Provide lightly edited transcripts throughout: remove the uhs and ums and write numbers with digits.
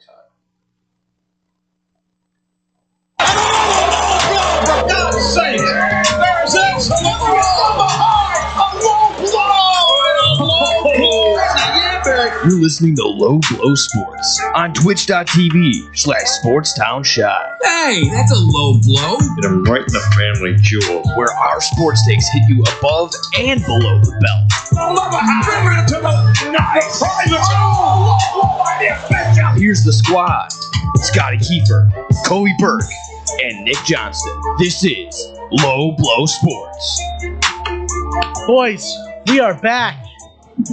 For God's sake, there's absolutely a low blow. You're listening to Low Blow Sports on twitch.tv/SportsTownShot. Hey, that's a low blow. Hit him right in the family jewels. Where our sports takes hit you above and below the belt. To the nice private. Oh, Here's the squad: Scotty Kiefer, Kobe Burke, and Nick Johnston. This is Low Blow Sports. Boys, we are back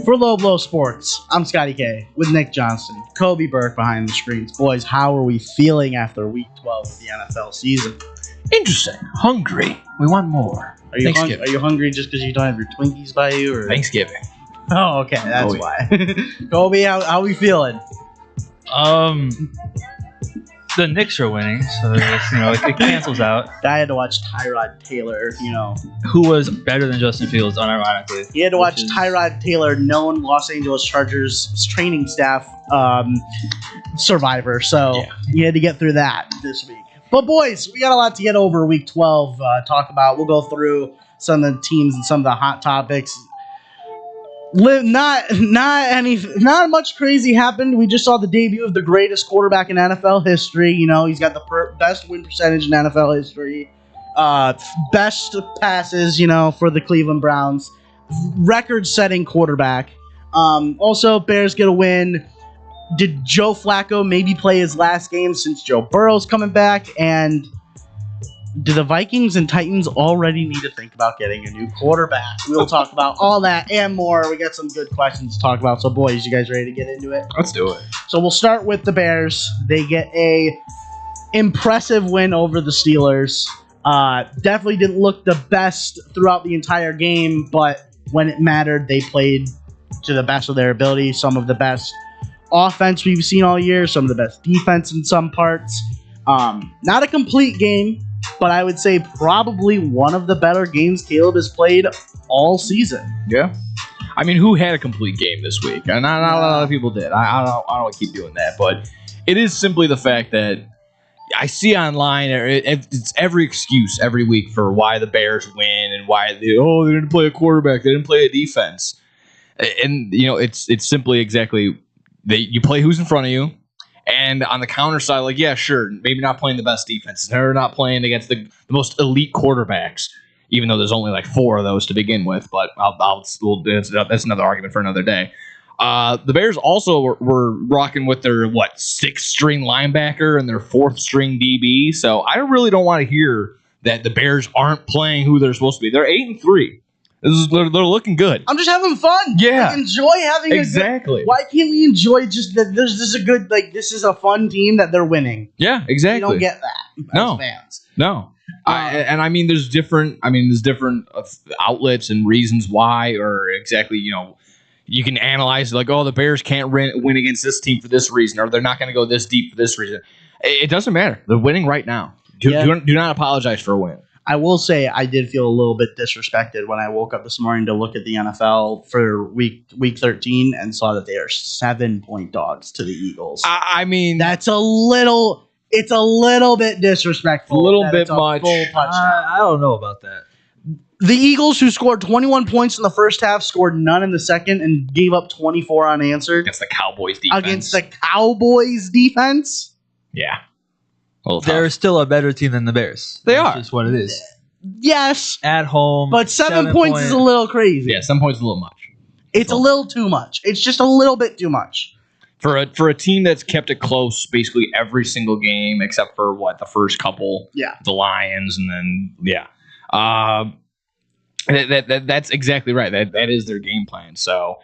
for Low Blow Sports. I'm Scotty K with Nick Johnston, Kobe Burke behind the screens. Boys, how are we feeling after Week 12 of the NFL season? Interesting. Hungry. We want more. Are you hungry just because you don't have your Twinkies by you? Or? Thanksgiving. Oh, okay, that's why. Kobe, how we feeling? The Knicks are winning, so it cancels out. I had to watch Tyrod Taylor, Who was better than Justin Fields, unironically. He had to watch Tyrod Taylor, known Los Angeles Chargers training staff survivor. So you had to get through that this week. But boys, we got a lot to get over Week 12. Talk about. We'll go through some of the teams and some of the hot topics. Not much crazy happened. We just saw the debut of the greatest quarterback in NFL history. He's got the best win percentage in NFL history. Best passes, for the Cleveland Browns. Record-setting quarterback. Also, Bears get a win. Did Joe Flacco maybe play his last game since Joe Burrow's coming back? And do the Vikings and Titans already need to think about getting a new quarterback? We'll talk about all that and more. We got some good questions to talk about. So, boys, you guys ready to get into it? Let's do it. So we'll start with the Bears. They get a impressive win over the Steelers. Definitely didn't look the best throughout the entire game, but when it mattered, they played to the best of their ability. Some of the best offense we've seen all year, some of the best defense in some parts. Not a complete game, but I would say probably one of the better games Caleb has played all season. Yeah. I mean, who had a complete game this week? Not a lot of people did. I don't want to keep doing that, but it is simply the fact that I see online it's every excuse every week for why the Bears win and why they didn't play a quarterback, they didn't play a defense, and it's simply exactly you play who's in front of you. And on the counter side, sure, maybe not playing the best defense. They're not playing against the most elite quarterbacks, even though there's only 4 of those to begin with. But that's another argument for another day. The Bears also were rocking with their 6th string linebacker and their 4th string DB. So I really don't want to hear that the Bears aren't playing who they're supposed to be. They're 8-3. They're looking good. I'm just having fun. Yeah. Enjoy having exactly. Why can't we enjoy just that this is a good, this is a fun team that they're winning? Yeah, exactly. You don't get that as fans. No. I mean, there's different outlets and reasons why, or exactly, you can analyze the Bears can't win against this team for this reason, or they're not going to go this deep for this reason. It doesn't matter. They're winning right now. Do not apologize for a win. I will say I did feel a little bit disrespected when I woke up this morning to look at the NFL for week 13 and saw that they are 7-point dogs to the Eagles. I mean, it's a little bit disrespectful. A little bit much. Full touchdown. I don't know about that. The Eagles, who scored 21 points in the first half, scored none in the second and gave up 24 unanswered. Against the Cowboys defense? Yeah. They're still a better team than the Bears. That's are. Just what it is. Yes. At home. But 7 points is a little crazy. Yeah, 7 points is a little much. It's a little too much. It's just a little bit too much. For a team that's kept it close basically every single game except for the first couple. Yeah. The Lions and then that's exactly right. That is their game plan. So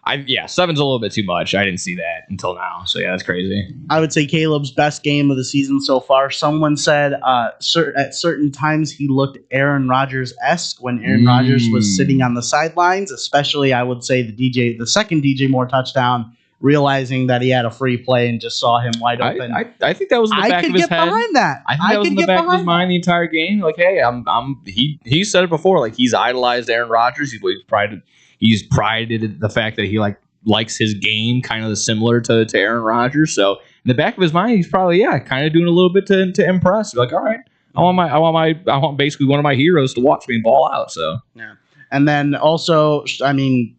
7's a little bit too much. I didn't see that until now. So that's crazy. I would say Caleb's best game of the season so far. Someone said at certain times he looked Aaron Rodgers-esque when Aaron Rodgers was sitting on the sidelines, especially I would say the second DJ Moore touchdown, realizing that he had a free play and just saw him wide open. I think that was in the back of his head. I could get behind that. I think that was in the back of his mind the entire game. Hey, he said it before. He's idolized Aaron Rodgers. He's prided the fact that he likes his game kind of similar to Aaron Rodgers. So in the back of his mind, he's probably kind of doing a little bit to impress. Like, all right, I want basically one of my heroes to watch me ball out. So Yeah. And then also, I mean,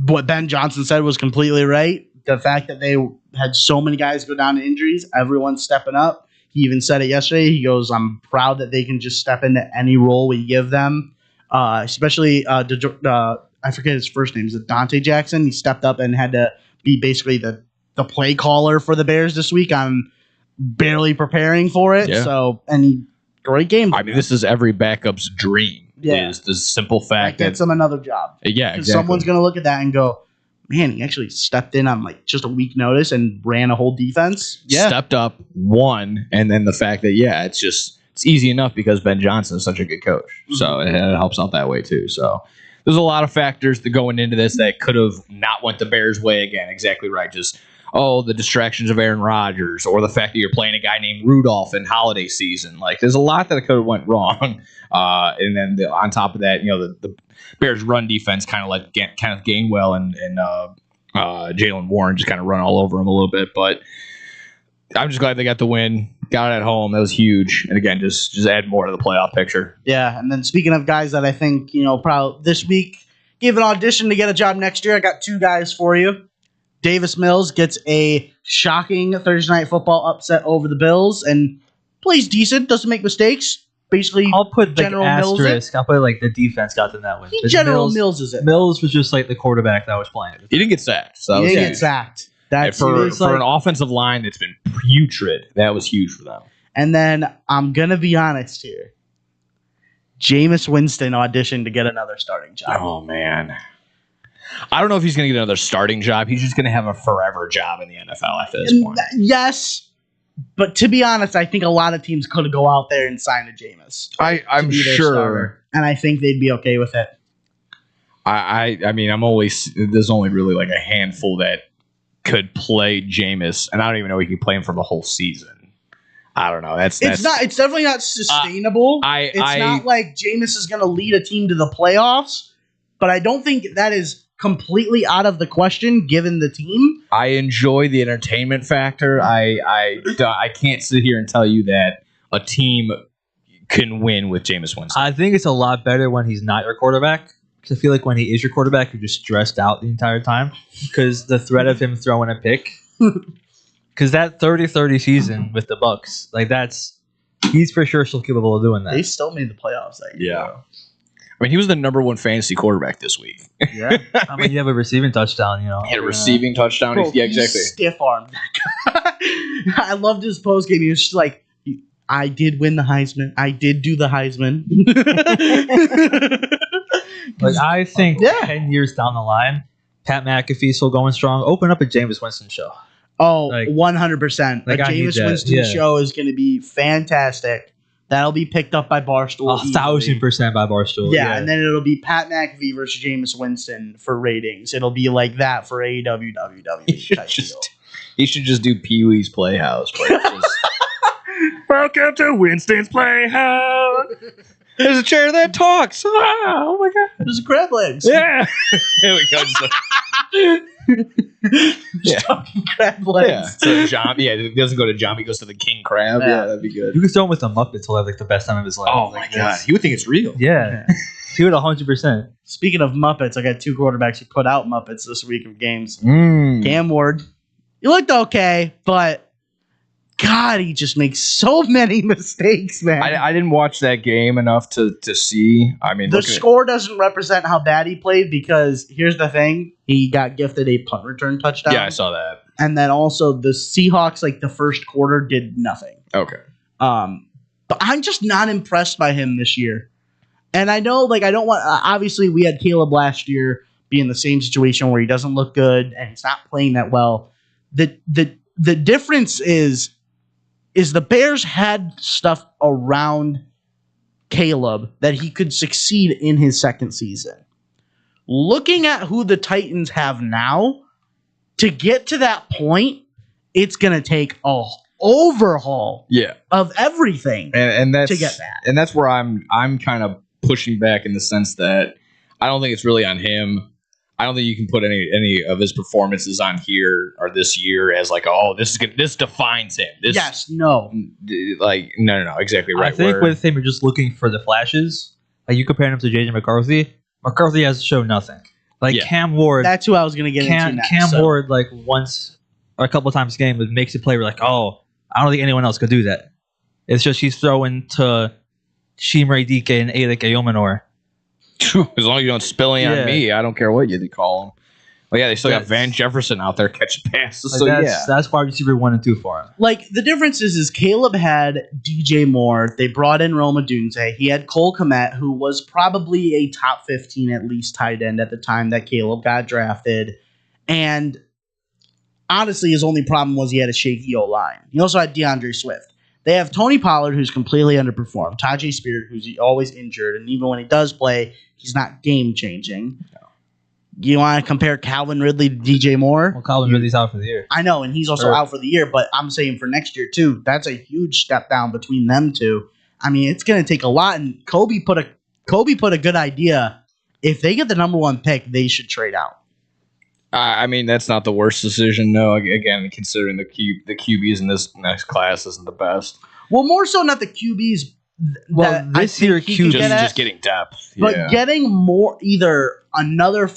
what Ben Johnson said was completely right. The fact that they had so many guys go down to injuries, everyone's stepping up. He even said it yesterday. He goes, I'm proud that they can just step into any role we give them. Especially, I forget his first name. Is it Dante Jackson? He stepped up and had to be basically the play caller for the Bears this week. I'm barely preparing for it. Yeah. So, and great game. I mean, this is every backup's dream. Yeah. Is the simple that fact that gets him another job. yeah, Because exactly. someone's going to look at that and go, man, he actually stepped in on like just a week notice and ran a whole defense. Yeah. stepped up, won, and then the fact that it's easy enough because Ben Johnson is such a good coach, so it helps out that way too. So there's a lot of factors that going into this that could have not went the Bears' way again. Exactly right. Just the distractions of Aaron Rodgers, or the fact that you're playing a guy named Rudolph in holiday season. Like there's a lot that could have went wrong, and then on top of that, the Bears' run defense kind of let Kenneth Gainwell and Jalen Warren just kind of run all over him a little bit. But I'm just glad they got the win, got it at home. That was huge, and again, just add more to the playoff picture. Yeah. And then speaking of guys that I think, probably this week give an audition to get a job next year, I got two guys for you. Davis Mills gets a shocking Thursday Night Football upset over the Bills and plays decent, doesn't make mistakes. Basically, I'll put like General Mills asterisk. I'll put like the defense got them that win. But General Mills is it. Mills was just like the quarterback that was playing. He didn't get sacked, so that He was didn't huge. get sacked. That's For an offensive line that's been putrid, that was huge for them. And then I'm going to be honest here. Jameis Winston auditioned to get another starting job. Oh man, I don't know if he's going to get another starting job. He's just going to have a forever job in the NFL after this point. Yes, but to be honest, I think a lot of teams could go out there and sign a Jameis. I'm be their sure. starter, and I think they'd be okay with it. I mean, there's only really like a handful that could play Jameis, and I don't even know he could play him for the whole season. I don't know. It's definitely not sustainable. It's not like Jameis is going to lead a team to the playoffs, but I don't think that is completely out of the question given the team. I enjoy the entertainment factor. I can't sit here and tell you that a team can win with Jameis Winston. I think it's a lot better when he's not your quarterback. Because I feel like when he is your quarterback, you're just stressed out the entire time. Because the threat of him throwing a pick. Because that 30-30 season with the Bucks, he's for sure still capable of doing that. They still made the playoffs that year. Yeah. I mean, he was the number one fantasy quarterback this week. Yeah. I mean, you have a receiving touchdown, He had a receiving touchdown. Bro, Yeah, exactly. Stiff-armed that guy. I loved his post game. He was just like, I did win the Heisman. I did do the Heisman. Like, I think Yeah. 10 years down the line, Pat McAfee still going strong. Open up a Jameis Winston show. Oh, Like- 100%. like, a I need Jameis that, Winston yeah. show is going to be fantastic. That'll be picked up by Barstool. 1,000% by Barstool. Yeah, and then it'll be Pat McAfee versus Jameis Winston for ratings. It'll be like that for AEW, WWE type deal. He should just do Pee Wee's Playhouse. Welcome to Winston's Playhouse. There's a chair that talks. Oh my god. There's a crab legs. Yeah. Here we go. Just yeah. Talking crab legs. Yeah. So John, he doesn't go to John. He goes to the King Crab. Yeah, that'd be good. You could throw him with the Muppets. He'll have like the best time of his life. Oh my god. He would think it's real. Yeah. He would 100%. Speaking of Muppets, I got two quarterbacks who put out Muppets this week of games. Mm. Cam Ward, he looked okay, but God, he just makes so many mistakes, man. I didn't watch that game enough to see. I mean, The score doesn't represent how bad he played because here's the thing. He got gifted a punt return touchdown. Yeah, I saw that. And then also the Seahawks, like the first quarter, did nothing. Okay. But I'm just not impressed by him this year. And I know, like, I don't want. Obviously, we had Caleb last year be in the same situation where he doesn't look good and he's not playing that well. The difference is the Bears had stuff around Caleb that he could succeed in his second season. Looking at who the Titans have now, to get to that point, it's going to take a overhaul of everything and that's to get that. And that's where I'm kind of pushing back in the sense that I don't think it's really on him. I don't think you can put any of his performances on here or this year as like, oh, this defines him. No. Like, no, exactly right. I think with him, you're just looking for the flashes. Like you compare him to JJ McCarthy. McCarthy has shown nothing. Like Cam Ward. That's who I was going to get into next. Cam Ward, like once or a couple of times a game, makes a play. We're like, oh, I don't think anyone else could do that. It's just he's throwing to Shimre Dike and Alec Ayomanor. As long as you don't spill it on me, I don't care what you call him. Well, yeah, they still got Van Jefferson out there catching passes. So that's wide receiver 1 and 2 for him. Like the difference is Caleb had DJ Moore. They brought in Roma Dunze. He had Cole Kmet, who was probably a top 15 at least tight end at the time that Caleb got drafted. And honestly, his only problem was he had a shaky O-line. He also had DeAndre Swift. They have Tony Pollard, who's completely underperformed. Tajay Spears, who's always injured. And even when he does play, he's not game-changing. No. You want to compare Calvin Ridley to DJ Moore? Well, Calvin Ridley's out for the year. I know, and he's also out for the year, but I'm saying for next year, too. That's a huge step down between them two. I mean, it's going to take a lot, and Kobe put a good idea. If they get the number 1 pick, they should trade out. I mean, that's not the worst decision, no. Again, considering the QBs in this next class isn't the best. Well, more so not the QBs. This year, QBs just getting depth. But getting more, either another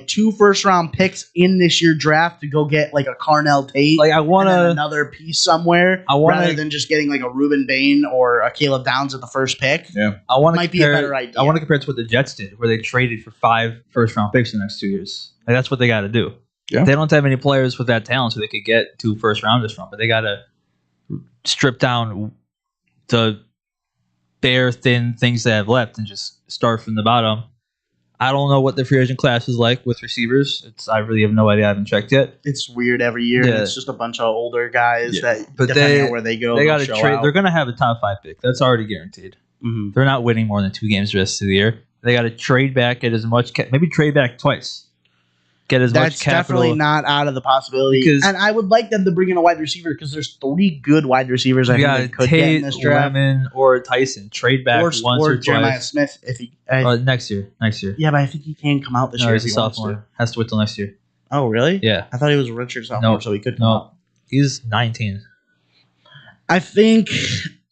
two first-round picks in this year draft to go get like a Carnell Tate, like I want another piece somewhere, rather than just getting like a Reuben Bain or a Caleb Downs at the first pick. Yeah, be a better idea. I want to compare it to what the Jets did, where they traded for 5 first-round picks in the next 2 years. Like that's what they got to do. Yeah. They don't have any players with that talent, so they could get 2 first-rounders from, but they got to strip down the bare thin things they have left and just start from the bottom. I don't know what the free agent class is like with receivers. I really have no idea. I haven't checked yet. It's weird every year. Yeah. It's just a bunch of older guys that, but depending on where they go, they got to trade. They're going to have a top 5 pick. That's already guaranteed. Mm-hmm. They're not winning more than 2 games the rest of the year. They got to trade back, get as much, maybe trade back twice. Get as much capital. That's definitely not out of the possibility. And I would like them to bring in a wide receiver because there's 3 good wide receivers I think they could get in this draft. Lemon or Tyson. Trade back once or Jeremiah twice. Smith if he next year. Yeah, but I think he can come out this year. He's a sophomore. Has to wait till next year. Oh, really? Yeah. I thought he was a redshirt sophomore, so he could come out. He's 19. I think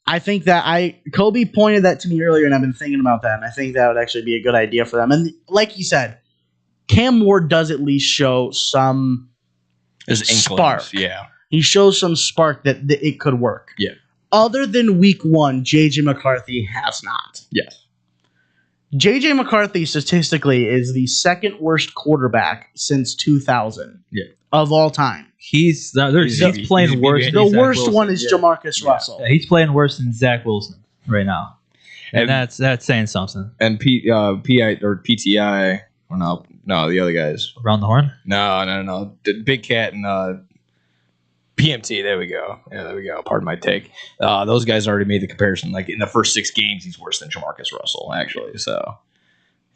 that Kobe pointed that to me earlier, and I've been thinking about that, and I think that would actually be a good idea for them. And like you said, Cam Ward does at least show some spark. Yeah. He shows some spark that it could work. Yeah. Other than week 1, J.J. McCarthy has not. Yes. J.J. McCarthy statistically is the 2nd worst quarterback since 2000 of all time. He's playing worse. The worst one is Jamarcus Russell. Yeah, he's playing worse than Zach Wilson right now. And that's saying something. And PI or PTI, or no, the other guys. Around the horn? No. The Big Cat and PMT. There we go. Yeah, there we go. Pardon my take. Those guys already made the comparison. Like in the first 6 games, he's worse than Jamarcus Russell, actually. So,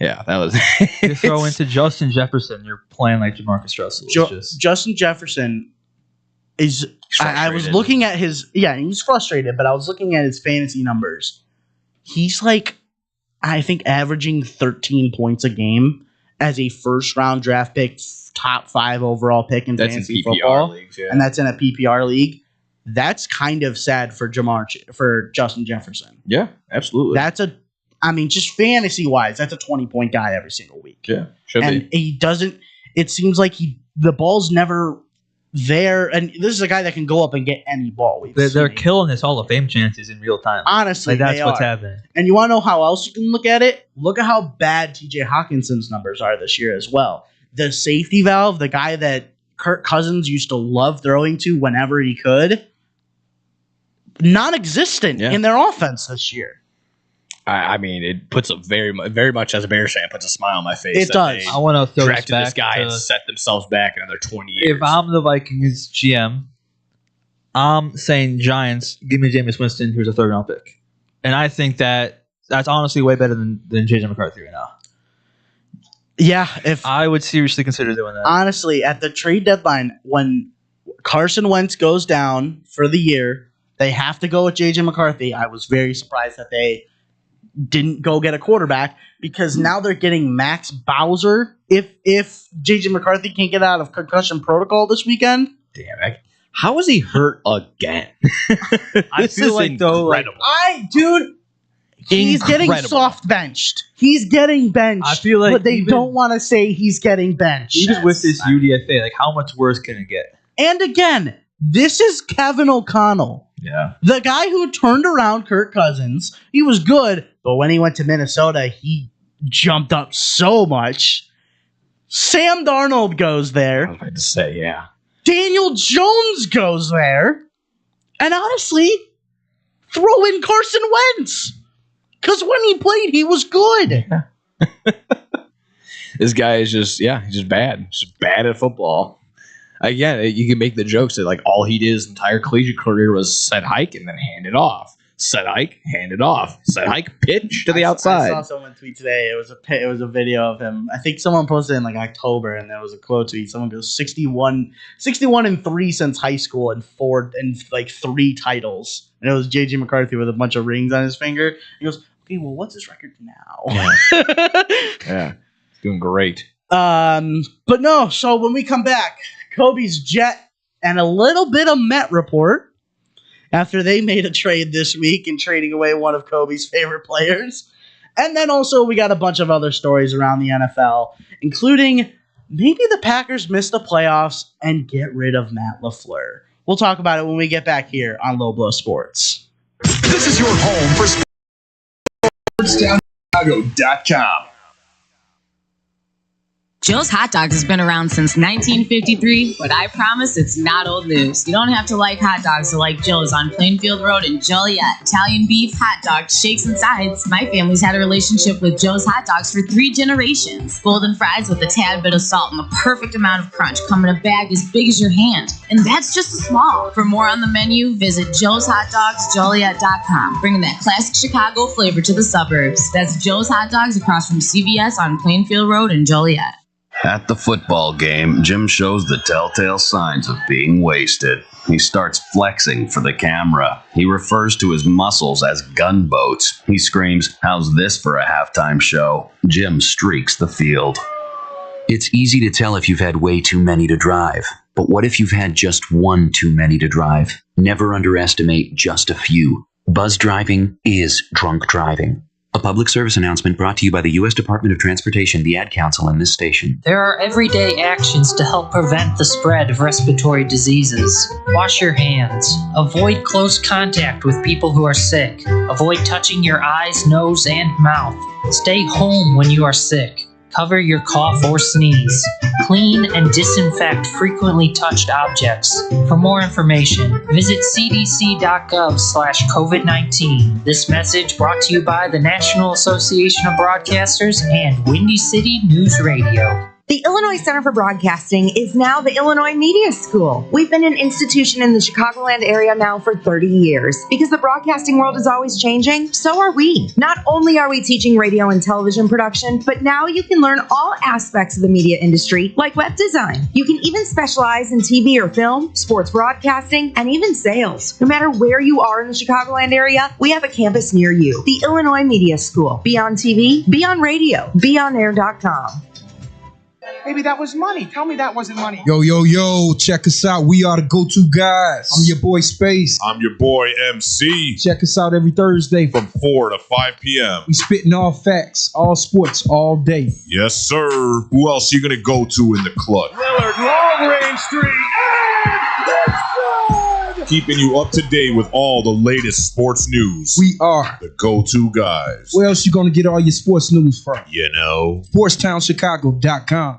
yeah, that was. You throw into Justin Jefferson, you're playing like Jamarcus Russell. Justin Jefferson is. I was looking at his. Yeah, he's frustrated, but I was looking at his fantasy numbers. He's like, I think, averaging 13 points a game as a first-round draft pick, top 5 overall pick in fantasy football, leagues, yeah. And that's in a PPR league. That's kind of sad for Justin Jefferson. Yeah, absolutely. Just fantasy-wise, that's a 20-point guy every single week. Yeah, should be. And he doesn't. It seems like the ball's never there, and this is a guy that can go up and get any ball. They're killing his Hall of Fame chances in real time. Honestly, that's what's happening. And you want to know how else you can look at it? Look at how bad T.J. Hawkinson's numbers are this year as well. The safety valve, the guy that Kirk Cousins used to love throwing to whenever he could, non-existent in their offense this year. I mean, it puts a very much as a Bears fan, puts a smile on my face. It does. I want to throw this guy and set themselves back another 20 years. If I'm the Vikings GM, I'm saying Giants, give me Jameis Winston, who's a 3rd round pick. And I think that's honestly way better than J.J. McCarthy right now. Yeah, if I would seriously consider doing that. Honestly, at the trade deadline, when Carson Wentz goes down for the year, they have to go with J.J. McCarthy. I was very surprised that they didn't go get a quarterback because now they're getting Max Bowser. If JJ McCarthy can't get out of concussion protocol this weekend, Damn it. How is he hurt again? I feel like though, like, he's getting soft benched. He's getting benched. I feel like but they don't want to say he's getting benched. even with this UDFA, like how much worse can it get? And again, this is Kevin O'Connell. Yeah. The guy who turned around Kirk Cousins. He was good, but when he went to Minnesota, he jumped up so much. Sam Darnold goes I there. was about to say, yeah. Daniel Jones goes there. And honestly, throw in Carson Wentz. Because when he played, he was good. This guy is just, he's just bad. He's just bad at football. Again, you can make the jokes that like all he did his entire collegiate career was set hike and then hand it off. Set hike, hand it off. Set hike, pitch to the outside. I saw someone tweet today. It was a video of him. I think someone posted in like October, and there was a quote tweet. Someone goes 61 and 3 since high school, and 3 titles. And it was JJ McCarthy with a bunch of rings on his finger. He goes, okay, well, what's his record now? Yeah, doing great. But no. So when we come back, Kobe's Jet and a little bit of Met report. After they made a trade this week and trading away one of Kobe's favorite players. And then also we got a bunch of other stories around the NFL, including maybe the Packers missed the playoffs and get rid of Matt LaFleur. We'll talk about it when we get back here on Low Blow Sports. This is your home for SportsTownChicago.com. Joe's Hot Dogs has been around since 1953, but I promise it's not old news. You don't have to like hot dogs to like Joe's on Plainfield Road in Joliet. Italian beef, hot dogs, shakes, and sides. My family's had a relationship with Joe's Hot Dogs for 3 generations. Golden fries with a tad bit of salt and the perfect amount of crunch come in a bag as big as your hand. And that's just a small. For more on the menu, visit joeshotdogsjoliet.com, bringing that classic Chicago flavor to the suburbs. That's Joe's Hot Dogs across from CVS on Plainfield Road in Joliet. At the football game, Jim shows the telltale signs of being wasted. He starts flexing for the camera. He refers to his muscles as gunboats. He screams, "How's this for a halftime show?" Jim streaks the field. It's easy to tell if you've had way too many to drive. But what if you've had just one too many to drive? Never underestimate just a few. Buzz driving is drunk driving. A public service announcement brought to you by the U.S. Department of Transportation, the Ad Council, and this station. There are everyday actions to help prevent the spread of respiratory diseases. Wash your hands. Avoid close contact with people who are sick. Avoid touching your eyes, nose, and mouth. Stay home when you are sick. Cover your cough or sneeze. Clean and disinfect frequently touched objects. For more information, visit cdc.gov/COVID-19. This message brought to you by the National Association of Broadcasters and Windy City News Radio. The Illinois Center for Broadcasting is now the Illinois Media School. We've been an institution in the Chicagoland area now for 30 years. Because the broadcasting world is always changing, so are we. Not only are we teaching radio and television production, but now you can learn all aspects of the media industry, like web design. You can even specialize in TV or film, sports broadcasting, and even sales. No matter where you are in the Chicagoland area, we have a campus near you. The Illinois Media School. Be on TV, be on radio, beonair.com. Maybe that was money. Tell me that wasn't money. Yo, check us out. We are the go-to guys. I'm your boy Space. I'm your boy MC. Check us out every Thursday From 4 to 5 p.m. We spitting all facts, all sports, all day. Yes, sir. Who else you gonna go to in the club? Lillard, long range three, and it's good! Keeping you up to date with all the latest sports news. We are the go-to guys. Where else you gonna get all your sports news from? You know, SportsTownChicago.com.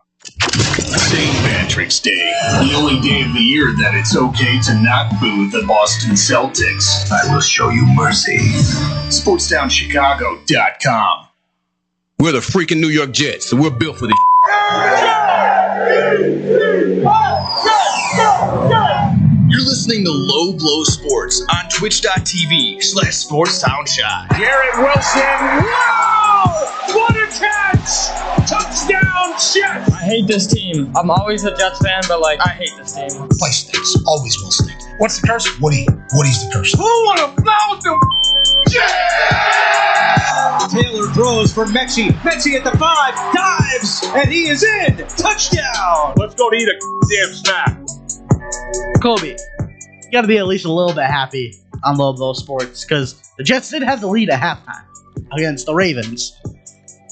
St. Patrick's Day, the only day of the year that it's okay to not boo the Boston Celtics. I will show you mercy. SportsTownChicago.com. We're the freaking New York Jets, so we're built for this. You're listening to Low Blow Sports on twitch.tv/SportsTownShot. Garrett Wilson, wow! What a catch! Touchdown, Jets! I hate this team. I'm always a Jets fan, but I hate this team. The place stinks. Always will stink. What's the curse? Woody's the curse. Who would have thought the Jets? Taylor throws for Mechie. Mechie at the 5, dives, and he is in. Touchdown. Let's go to eat a damn snack. Kobe, you got to be at least a little bit happy on Low Blow Sports because the Jets did have the lead at halftime against the Ravens.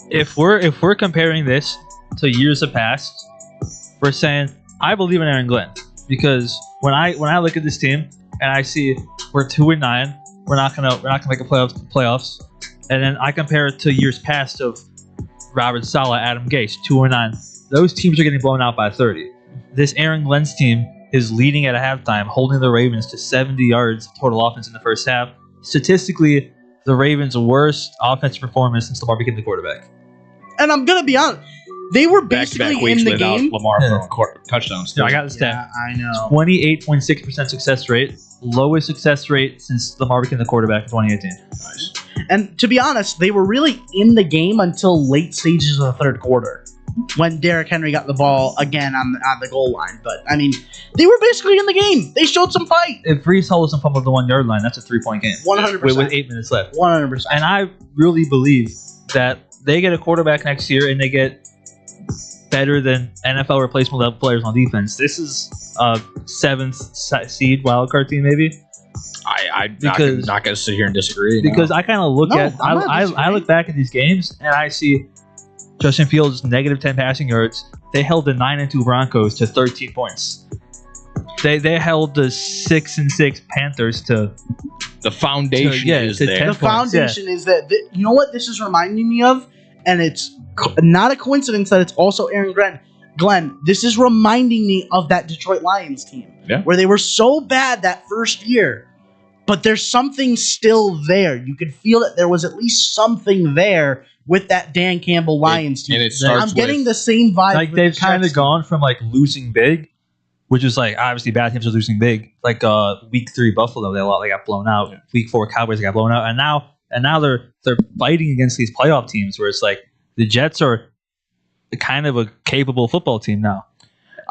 If we're comparing this to years of past, we're saying I believe in Aaron Glenn because when I look at this team and I see we're 2-9, we're not gonna make a playoffs, and then I compare it to years past of Robert Saleh, Adam Gase, 2-9. Those teams are getting blown out by 30. This Aaron Glenn's team is leading at a halftime, holding the Ravens to 70 yards total offense in the first half. Statistically, the Ravens' worst offensive performance since Lamar became the quarterback. And I'm gonna be honest, they were basically in the game. Lamar throwing touchdowns. I got the stat. I know. 28.6% success rate, lowest success rate since Lamar became the quarterback in 2018. Nice. And to be honest, they were really in the game until late stages of the third quarter when Derrick Henry got the ball again on the goal line. But, I mean, they were basically in the game. They showed some fight. If Brees Hall doesn't fumble the 1 yard line, that's a 3-point game. 100%. With 8 minutes left. 100%. And I really believe that they get a quarterback next year and they get better than NFL replacement level players on defense. This is a 7th seed wildcard team, maybe. I'm not going to sit here and disagree. Because I kind of look I look back at these games and I see Justin Fields -10 passing yards. They held the 9-2 Broncos to 13 points. They held the 6-6 Panthers to the foundation. Is there. The foundation is that you know what this is reminding me of, and it's not a coincidence that it's also Aaron Glenn. This is reminding me of that Detroit Lions team, where they were so bad that first year, but there's something still there. You could feel that there was at least something there with that Dan Campbell Lions team. I'm getting the same vibe. Like they've kind of gone from like losing big, which is like obviously bad teams are losing big. Like week 3 Buffalo, they got blown out. Week 4 Cowboys got blown out, and now they're fighting against these playoff teams where it's like the Jets are kind of a capable football team now.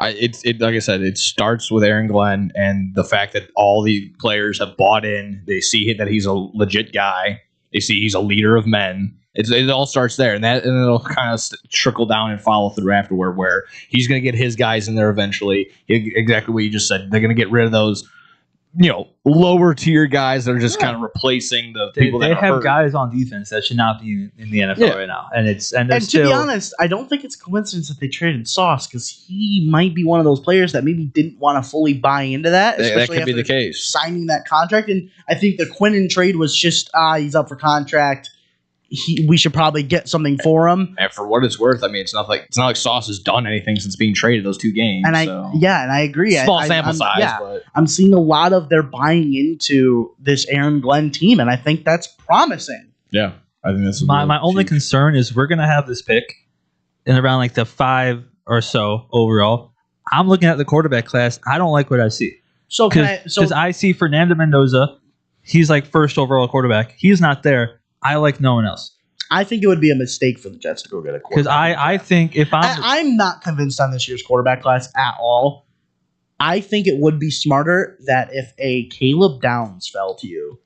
It like I said, it starts with Aaron Glenn and the fact that all the players have bought in. They see that he's a legit guy. They see he's a leader of men. It all starts there, and it'll kind of trickle down and follow through afterward, where he's going to get his guys in there eventually. Exactly what you just said. They're going to get rid of those, lower tier guys that are just kind of replacing the people that they are have hurt. guys on defense that should not be in the NFL right now, and to be honest, I don't think it's a coincidence that they traded Sauce because he might be one of those players that maybe didn't want to fully buy into that. That could be the case. Signing that contract, and I think the Quinnen trade was just he's up for contract. We should probably get something for him. And for what it's worth, I mean, it's not like Sauce has done anything since being traded those 2 games. And I agree. Small sample size, but I'm seeing a lot of their buying into this Aaron Glenn team, and I think that's promising. Yeah, I think that's my only concern is we're gonna have this pick in around like the 5 or so overall. I'm looking at the quarterback class. I don't like what I see. Because I see Fernando Mendoza, he's like 1st overall quarterback. He's not there. I like no one else. I think it would be a mistake for the Jets to go get a quarterback. Because I think if I'm not convinced on this year's quarterback class at all. I think it would be smarter that if a Caleb Downs fell to you,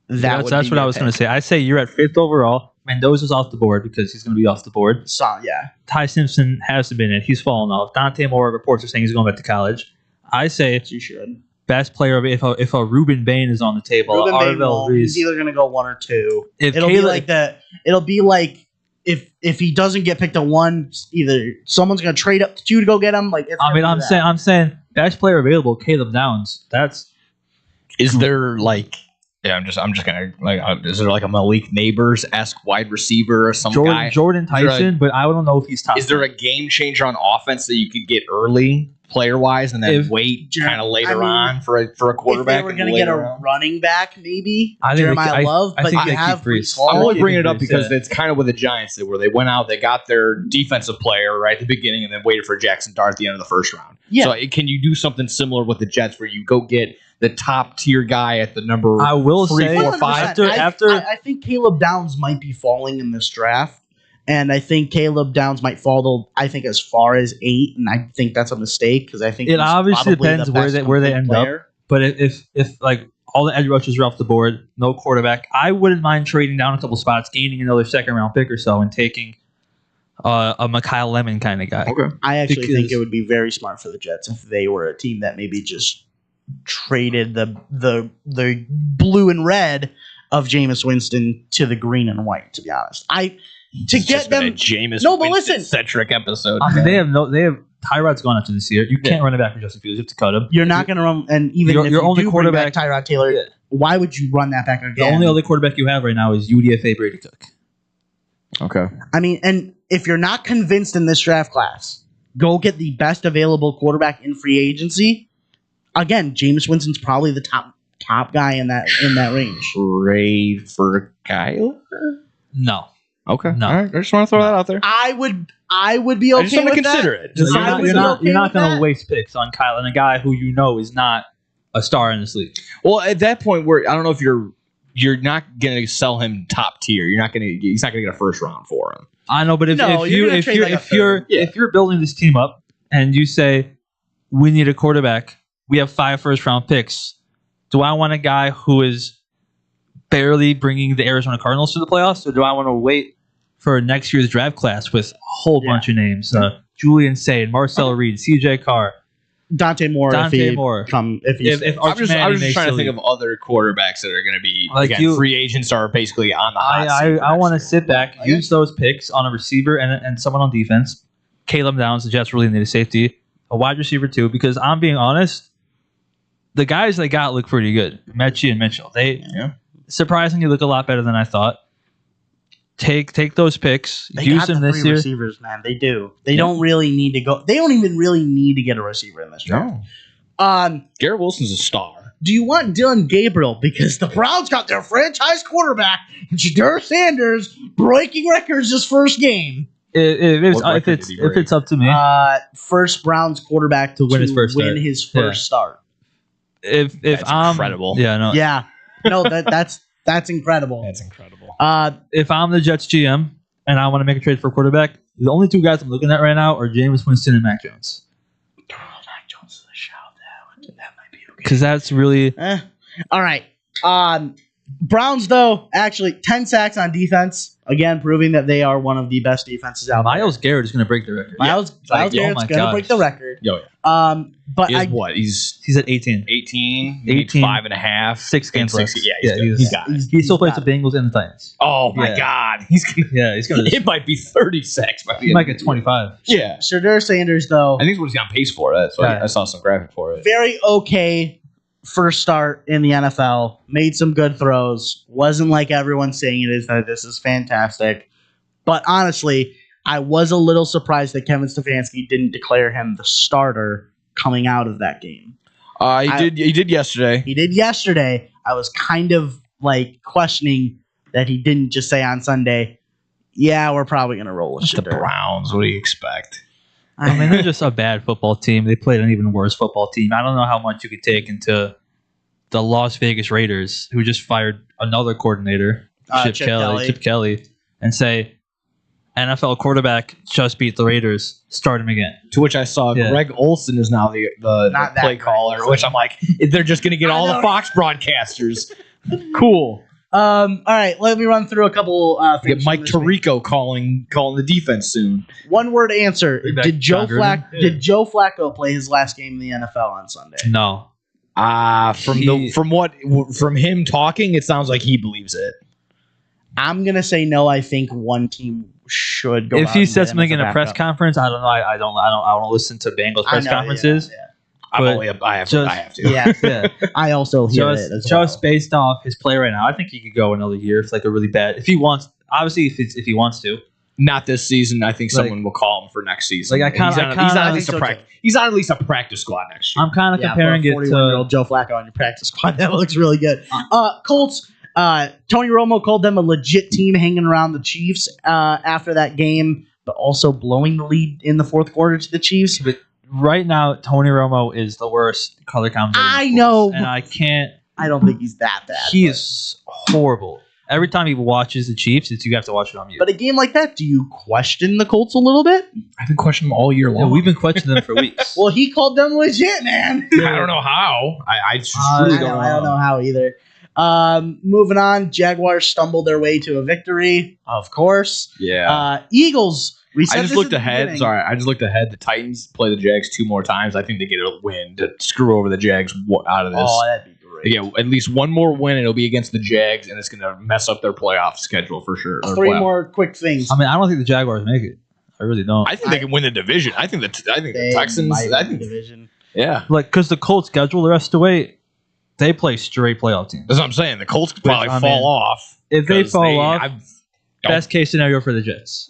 that's what I was going to say. I say you're at 5th overall. Mendoza's off the board because he's going to be off the board. So, yeah. Ty Simpson hasn't been in. He's fallen off. Dante Moore reports are saying he's going back to college. I say you should. Best player of if a Ruben Bain is on the table, he's either going to go 1 or 2. It'll be like that. It'll be like if he doesn't get picked at 1, either someone's going to trade up to 2 to go get him. Like I'm saying best player available, Caleb Downs. Is there like I'm just gonna is there like a Malik Neighbors-esque wide receiver or some guy? Jordan Tyson, but I don't know if he's top. Is there a game changer on offense that you could get early? Player wise, and then wait kind of later on for a quarterback. If they were going to get a running back, maybe Jeremiah Love, but you have Brees. I'm only bringing it up because it's kind of with the Giants where they went out, they got their defensive player right at the beginning, and then waited for Jackson Dart at the end of the first round. Yeah. So can you do something similar with the Jets where you go get the top tier guy at the number? I will 3, say 4, 5 after I think Caleb Downs might be falling in this draft. And I think Caleb Downs might fall, I think, as far as 8, and I think that's a mistake because I think it obviously depends where they end up. But if like all the edge rushers are off the board. No quarterback. I wouldn't mind trading down a couple spots, gaining another second-round pick or so, and taking a Mikhail Lemon kind of guy. Okay. I actually think it would be very smart for the Jets if they were a team that maybe just traded the blue and red of Jameis Winston to the green and white. To be honest, get them Jameis no, but Winston listen, centric episode. I mean, they have Tyrod's gone after this year. You can't run it back for Justin Fields. You have to cut him. You're not going to run, and even if your you only do quarterback, bring back Tyrod Taylor, why would you run that back again? The only other quarterback you have right now is UDFA Brady Cook. Okay. I mean, and if you're not convinced in this draft class, go get the best available quarterback in free agency. Again, Jameis Winston's probably the top guy in that range. Trade for Kyler? No. Okay. No. All right. I just want to throw that out there. I would be okay I just want to with consider that. it. You're not going to waste picks on Kyle and a guy who you know is not a star in this league. Well, at that point, where I don't know if you're not going to sell him top tier. He's not going to get a first round for him. I know, but if you're building this team up and you say we need a quarterback, we have 5 first round picks. Do I want a guy who is barely bringing the Arizona Cardinals to the playoffs, or do I want to wait for next year's draft class with a whole bunch of names? Julian Sane, Marcel Reed, CJ Carr, Dante Moore. I'm just trying to think of other quarterbacks that are going to be free agents are basically on the hot seat. I want to sit back, use those picks on a receiver and someone on defense. Caleb Downs, the Jets really need a safety, a wide receiver too, because I'm being honest, the guys they got look pretty good. Mechie and Mitchell. They surprisingly look a lot better than I thought. Take those picks. Use them this year. Receivers, man, they do. They don't really need to go. They don't even really need to get a receiver in this draft. No. Garrett Wilson's a star. Do you want Dylan Gabriel? Because the Browns got their franchise quarterback, Shadur Sanders, breaking records his first game. If it's up to me, first Browns quarterback to win his first start. That's incredible. No, that's incredible. That's incredible. If I'm the Jets GM and I want to make a trade for a quarterback, the only 2 guys I'm looking at right now are Jameis Winston and Mac Jones. Mac Jones is a shout. That might be okay. Because that's really all right. Browns though, actually 10 sacks on defense. Again, proving that they are one of the best defenses out there. Miles Garrett is going to break the record. Miles Garrett's going to break the record. But he's at 18. 18, 5.5, 6 games left. He still plays the Bengals and the Titans. Oh my God, he's gonna it might be 30 sacks. He might get 25. Yeah, Shadur Sanders though. I think what he's on pace for. That's why I saw some graphic for it. Very okay. First start in the NFL, made some good throws. Wasn't like everyone's saying it is that this is fantastic. But honestly, I was a little surprised that Kevin Stefanski didn't declare him the starter coming out of that game. He did yesterday. He did yesterday. I was kind of like questioning that he didn't just say on Sunday, yeah, we're probably going to roll with the Browns. What do you expect? I mean, they're just a bad football team. They played an even worse football team. I don't know how much you could take into the Las Vegas Raiders, who just fired another coordinator, Chip Kelly, and say, NFL quarterback just beat the Raiders, start him again. To which I saw Greg Olson is now the play caller, which I'm like, they're just going to get all the Fox broadcasters. Cool. All right, let me run through a couple things. Get Mike Tirico calling the defense soon. One word answer: Did Joe Flacco play his last game in the NFL on Sunday? No. From him talking, it sounds like he believes it. I'm gonna say no. I think one team should go. If he said something in a press conference, I don't know. I don't listen to Bengals press conferences. Yeah. I have to. Yeah. I also hear it as well. Just based off his play right now, I think he could go another year. It's like a really bad. If he wants, obviously, if he wants to. Not this season. I think someone will call him for next season. Like he's on at least a practice squad next year. I'm kind of comparing it to 41-year-old Joe Flacco on your practice squad. That looks really good. Colts. Tony Romo called them a legit team hanging around the Chiefs after that game, but also blowing the lead in the fourth quarter to the Chiefs. But right now, Tony Romo is the worst color commentator. I know, and I can't. I don't think he's that bad. He is horrible. Every time he watches the Chiefs, you have to watch it on mute. But a game like that, do you question the Colts a little bit? I've been questioning them all year long. Yeah, we've been questioning them for weeks. Well, he called them legit, man. I don't know how. I truly don't know. I don't know how either. Moving on, Jaguars stumbled their way to a victory, of course. Yeah. Eagles. I just looked ahead. Sorry, I just looked ahead. The Titans play the Jags 2 more times. I think they get a win to screw over the Jags out of this. Oh, that'd be great. They get at least one more win, and it'll be against the Jags, and it's going to mess up their playoff schedule for sure. Three more quick things. I mean, I don't think the Jaguars make it. I really don't. I think they can win the division. I think the Texans. I think division. Yeah, like because the Colts schedule the rest of the way, they play straight playoff teams. That's what I'm saying. The Colts could probably fall off. If they fall off, best case scenario for the Jets.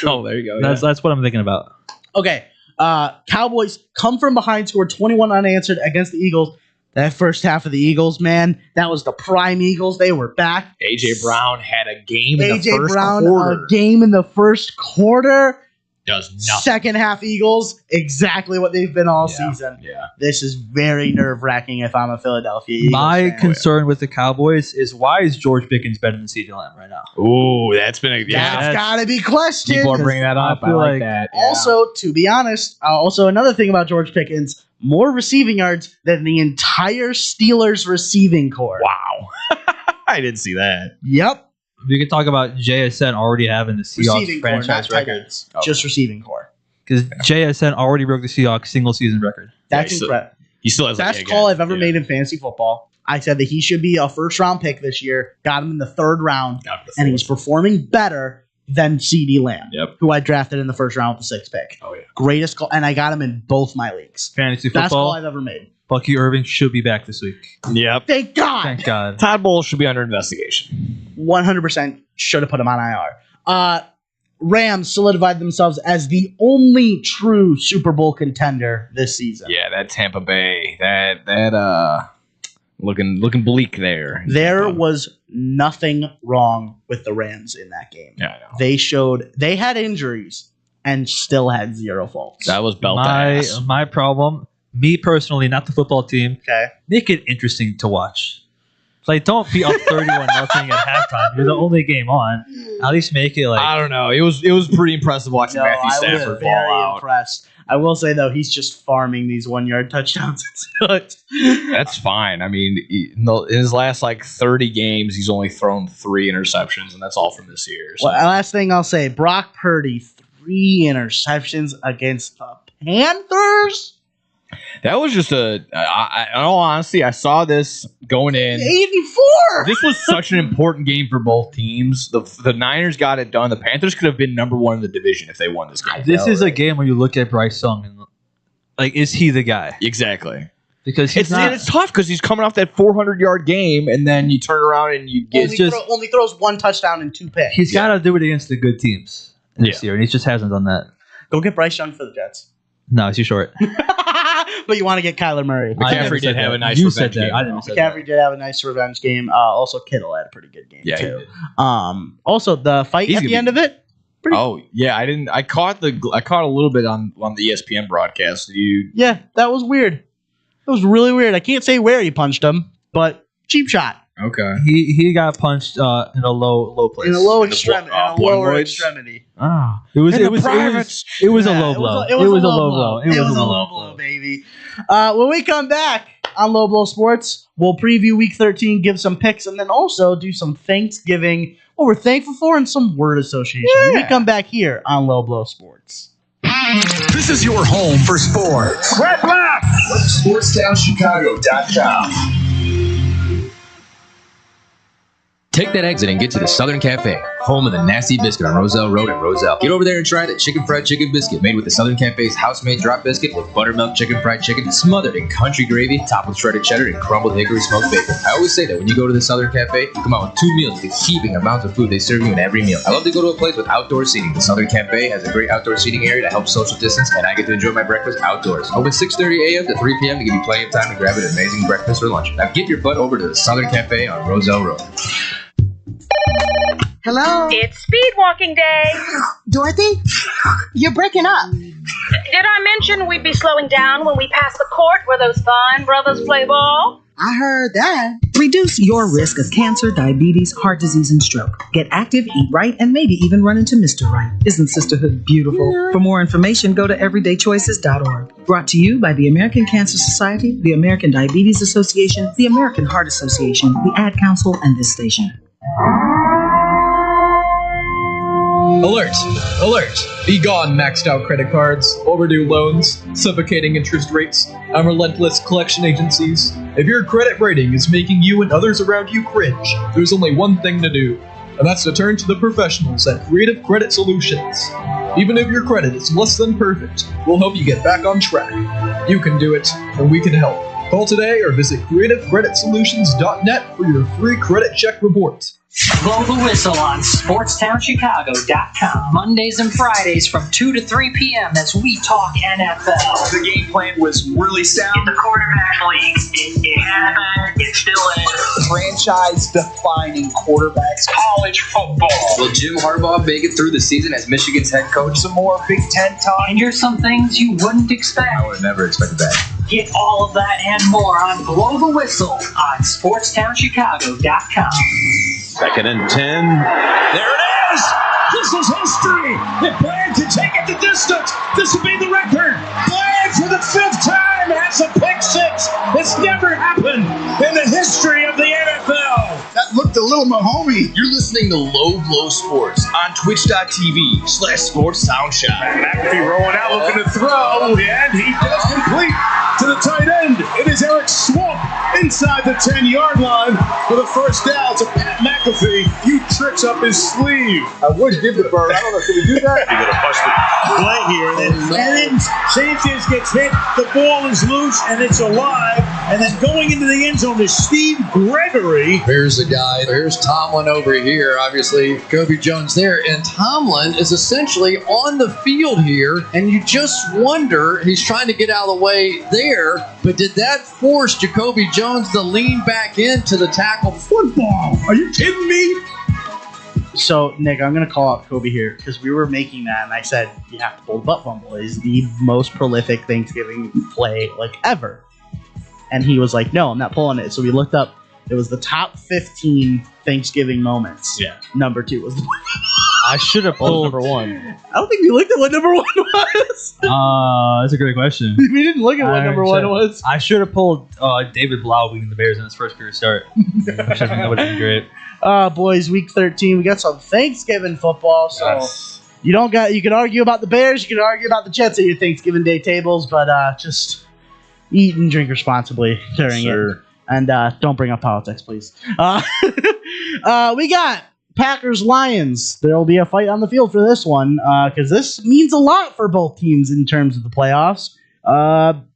Oh, there you go. That's what I'm thinking about. Okay. Cowboys come from behind, scored 21 unanswered against the Eagles. That first half of the Eagles, man, that was the prime Eagles. They were back. A.J. Brown had a game in the A.J. first Brown, quarter. a game in the first quarter. Does nothing. Second half Eagles, exactly what they've been all season. Yeah. This is very nerve-wracking if I'm a Philadelphia Eagles My fan. concern with the Cowboys is why is George Pickens better than CeeDee Lamb right now? Ooh, that's been a That's got to be questioned. People are bringing that up. I feel like like- that. Yeah. Also, to be honest, also another thing about George Pickens, more receiving yards than the entire Steelers receiving corps. Wow. I didn't see that. Yep. We could talk about JSN already having the Seahawks Receiving corps, not franchise tight record. ends. Just receiving corps. Because JSN already broke the Seahawks single season record. That's Yeah, incredible. He still has Best call I've ever made in fantasy football. I said that he should be a first-round pick this year. Got him in the 3rd round, and he's performing better than CeeDee Lamb, who I drafted in the 1st round with the 6th pick. Oh, yeah. Greatest call, and I got him in both my leagues. Fantasy Best call football. I've ever made. Bucky Irving should be back this week. Yep. Thank God. Thank God. Todd Bowles should be under investigation. 100% should have put him on IR. Rams solidified themselves as the only true Super Bowl contender this season. Yeah, that Tampa Bay. That looking bleak there. There was nothing wrong with the Rams in that game. Yeah, I know. They had injuries and still had 0 faults. That was belt ass. My problem, me personally, not the football team. Okay. Make it interesting to watch. Like, don't be up 31-0 at halftime. You're the only game on. At least make it like. I don't know. It was pretty impressive watching Matthew I Stafford was ball very out. impressed. I will say, though, he's just farming these 1-yard touchdowns. That's fine. I mean, in his last 30 games, he's only thrown 3 interceptions, and that's all from this year. So. Well, last thing I'll say, Brock Purdy, 3 interceptions against the Panthers? That was just in all honesty, I saw this going in. 84! This was such an important game for both teams. The Niners got it done. The Panthers could have been number 1 in the division if they won this game. This is a game where you look at Bryce Young and is he the guy? Exactly. Because it's tough because he's coming off that 400-yard game, and then you turn around and you get only throws 1 touchtown and 2 picks. He's got to do it against the good teams this year, and he just hasn't done that. Go get Bryce Young for the Jets. No, he's too short. But you want to get Kyler Murray. McCaffrey did have a nice You revenge said that. game. I didn't say McCaffrey did have a nice revenge game. Also, Kittle had a pretty good game, Yeah, too. he did. Also, the fight He's at gonna the end of it. Oh yeah, I didn't. I caught a little bit on the ESPN broadcast. Yeah, that was weird. It was really weird. I can't say where he punched him, but cheap shot. Okay. He got punched in a low place. In a low extremity. In a lower Point extremity. Ah, It was In a the privates. low blow. It was a low blow. It was a low blow, baby. When we come back on Low Blow Sports, we'll preview Week 13, give some picks, and then also do some Thanksgiving, what we're thankful for, and some word association. When we come back here on Low Blow Sports. This is your home for sports. Red Black! SportsTownChicago.com. Take that exit and get to the Southern Cafe, home of the Nasty Biscuit on Roselle Road in Roselle. Get over there and try the chicken fried chicken biscuit made with the Southern Cafe's house-made drop biscuit with buttermilk chicken fried chicken smothered in country gravy, topped with shredded cheddar and crumbled hickory smoked bacon. I always say that when you go to the Southern Cafe, you come out with 2 meals with the heaping amounts of food they serve you in every meal. I love to go to a place with outdoor seating. The Southern Cafe has a great outdoor seating area to help social distance, and I get to enjoy my breakfast outdoors. Open 6:30 a.m. to 3 p.m. to give you plenty of time to grab an amazing breakfast or lunch. Now get your butt over to the Southern Cafe on Roselle Road. Hello? It's speed walking day. Dorothy? You're breaking up. Did I mention we'd be slowing down when we pass the court where those fine brothers play ball? I heard that. Reduce your risk of cancer, diabetes, heart disease, and stroke. Get active, eat right, and maybe even run into Mr. Right. Isn't sisterhood beautiful? For more information, go to everydaychoices.org. Brought to you by the American Cancer Society, the American Diabetes Association, the American Heart Association, the Ad Council, and this station. Alert! Alert! Be gone, maxed out credit cards, overdue loans, suffocating interest rates, and relentless collection agencies. If your credit rating is making you and others around you cringe, there's only one thing to do, and that's to turn to the professionals at Creative Credit Solutions. Even if your credit is less than perfect, we'll help you get back on track. You can do it, and we can help. Call today or visit creativecreditsolutions.net for your free credit check report. Blow the whistle on SportsTownChicago.com. Mondays and Fridays from 2 to 3 p.m. as we talk NFL. The game plan was really sound. In the quarterback league, it happened, it still is. Franchise-defining quarterbacks. College football. Will Jim Harbaugh make it through the season as Michigan's head coach? Some more Big Ten talk. And here's some things you wouldn't expect. I would have never expected that. Get all of that and more on Blow the Whistle on SportsTownChicago.com. 2nd and 10. There it is! This is history! If Bland can take it the distance, this will be the record! Bland for the 5th time has a pick six! It's never happened in the history of the NFL! That looked a little Mahomey. You're listening to Low Blow Sports on twitch.tv/SportsTownShot. McAfee rolling out, looking to throw, and he does complete to the tight end. It is Eric Swamp inside the 10-yard line for the first down to Pat McAfee. Few tricks up his sleeve. I would give the bird. I don't know. Can we do that? You're going to bust the play here. And then Sanchez gets hit. The ball is loose, and it's alive. And then going into the end zone is Steve Gregory. Here's the guy. Here's Tomlin over here. Obviously, Kobe Jones there. And Tomlin is essentially on the field here. And you just wonder, he's trying to get out of the way there. But did that force Jacoby Jones to lean back into the tackle? Football. Are you kidding me? So, Nick, I'm going to call out Kobe here because we were making that, and I said, you have to pull the butt fumble. It's the most prolific Thanksgiving play, ever. And he was like, no, I'm not pulling it. So we looked up. It was the top 15 Thanksgiving moments. Yeah. Number 2 was I should have pulled number 1. I don't think we looked at what number 1 was. That's a great question. We didn't look at what number 1 was. I should have pulled David Blau beating the Bears in his first career start. I think that would have been great. Boys, week 13, we got some Thanksgiving football. So you can argue about the Bears, you can argue about the Jets at your Thanksgiving Day tables, but just eat and drink responsibly during it. And don't bring up politics, please. We got Packers-Lions. There will be a fight on the field for this one because this means a lot for both teams in terms of the playoffs.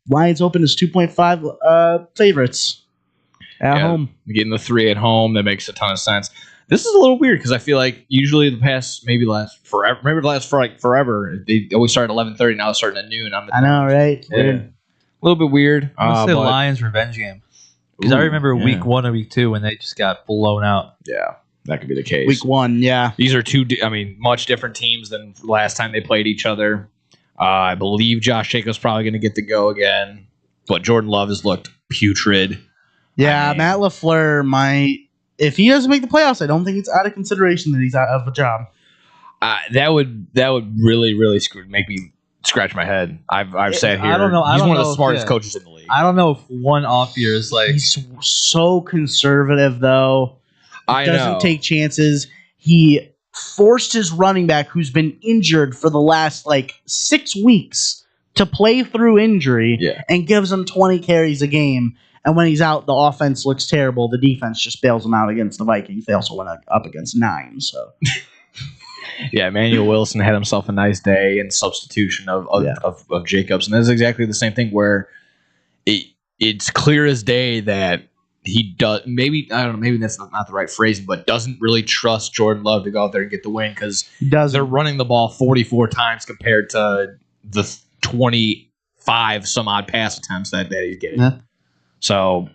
Lions open as 2.5 favorites at home. Getting the 3 at home, that makes a ton of sense. This is a little weird because I feel like usually the past forever. They always start at 11:30. Now they're starting at noon. I know, right? Yeah. A little bit weird. I'm going to say Lions revenge game. Because I remember week 1 and week 2 when they just got blown out. Yeah, that could be the case. Week 1, yeah. These are much different teams than last time they played each other. I believe Josh Jacobs probably going to get to go again. But Jordan Love has looked putrid. Yeah, Matt LaFleur might. If he doesn't make the playoffs, I don't think it's out of consideration that he's out of a job. That would really, really make me scratch my head. I've sat here. I don't know. He's one of the smartest coaches in the league. I don't know if one off year is He's so conservative, though. I doesn't take chances. He forced his running back, who's been injured for the last 6 weeks, to play through injury and gives him 20 carries a game. And when he's out, the offense looks terrible. The defense just bails him out against the Vikings. They also went up against 9. So, yeah, Emmanuel Wilson had himself a nice day in substitution of Jacobs, and that's exactly the same thing where it's clear as day that he does. Maybe I don't know. Maybe that's not the right phrasing, but doesn't really trust Jordan Love to go out there and get the win because they're running the ball 44 times compared to the 25 some odd pass attempts that he's getting. Yeah. So,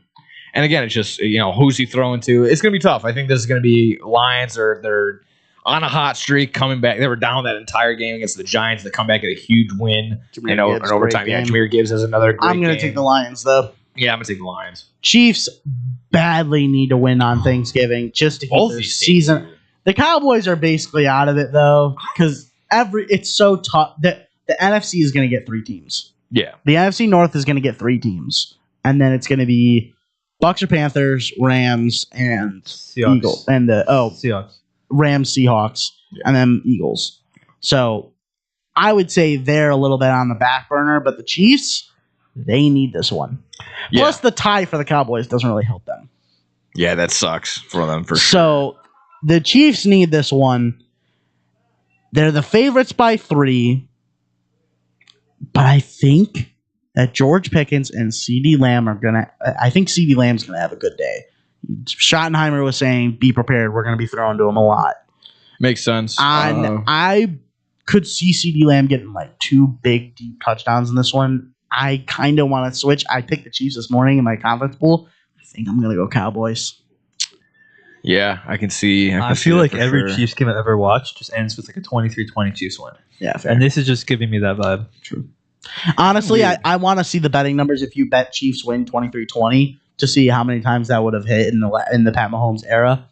and again, it's just who's he throwing to? It's going to be tough. I think this is going to be Lions. on a hot streak, coming back. They were down that entire game against the Giants. They come back at a huge win. In overtime. Yeah, Jameer Gibbs has another great I'm going to take the Lions, though. Yeah, I'm going to take the Lions. Chiefs badly need to win on Thanksgiving just to keep their season. The Cowboys are basically out of it, though, because it's so tough that the NFC is going to get 3 teams. Yeah. The NFC North is going to get 3 teams. And then it's going to be Bucs or Panthers, Rams, and Seahawks. Eagles. And Seahawks. Rams, Seahawks, and then Eagles. So I would say they're a little bit on the back burner, but the Chiefs, they need this one. Yeah. Plus, the tie for the Cowboys doesn't really help them. Yeah, that sucks for them for sure. So the Chiefs need this one. They're the favorites by 3, but I think that George Pickens and CeeDee Lamb are going to – I think CeeDee Lamb's going to have a good day. Schottenheimer was saying, be prepared. We're going to be throwing to him a lot. Makes sense. I could see CeeDee Lamb getting like 2 big, deep touchdowns in this one. I kind of want to switch. I picked the Chiefs this morning in my conference pool. I think I'm going to go Cowboys. Yeah, I can see. I feel like every Chiefs game I've ever watched just ends with like a 23-20 Chiefs win. Yeah, fair. And this is just giving me that vibe. True. Honestly, I want to see the betting numbers if you bet Chiefs win 23-20 to see how many times that would have hit in the Pat Mahomes era.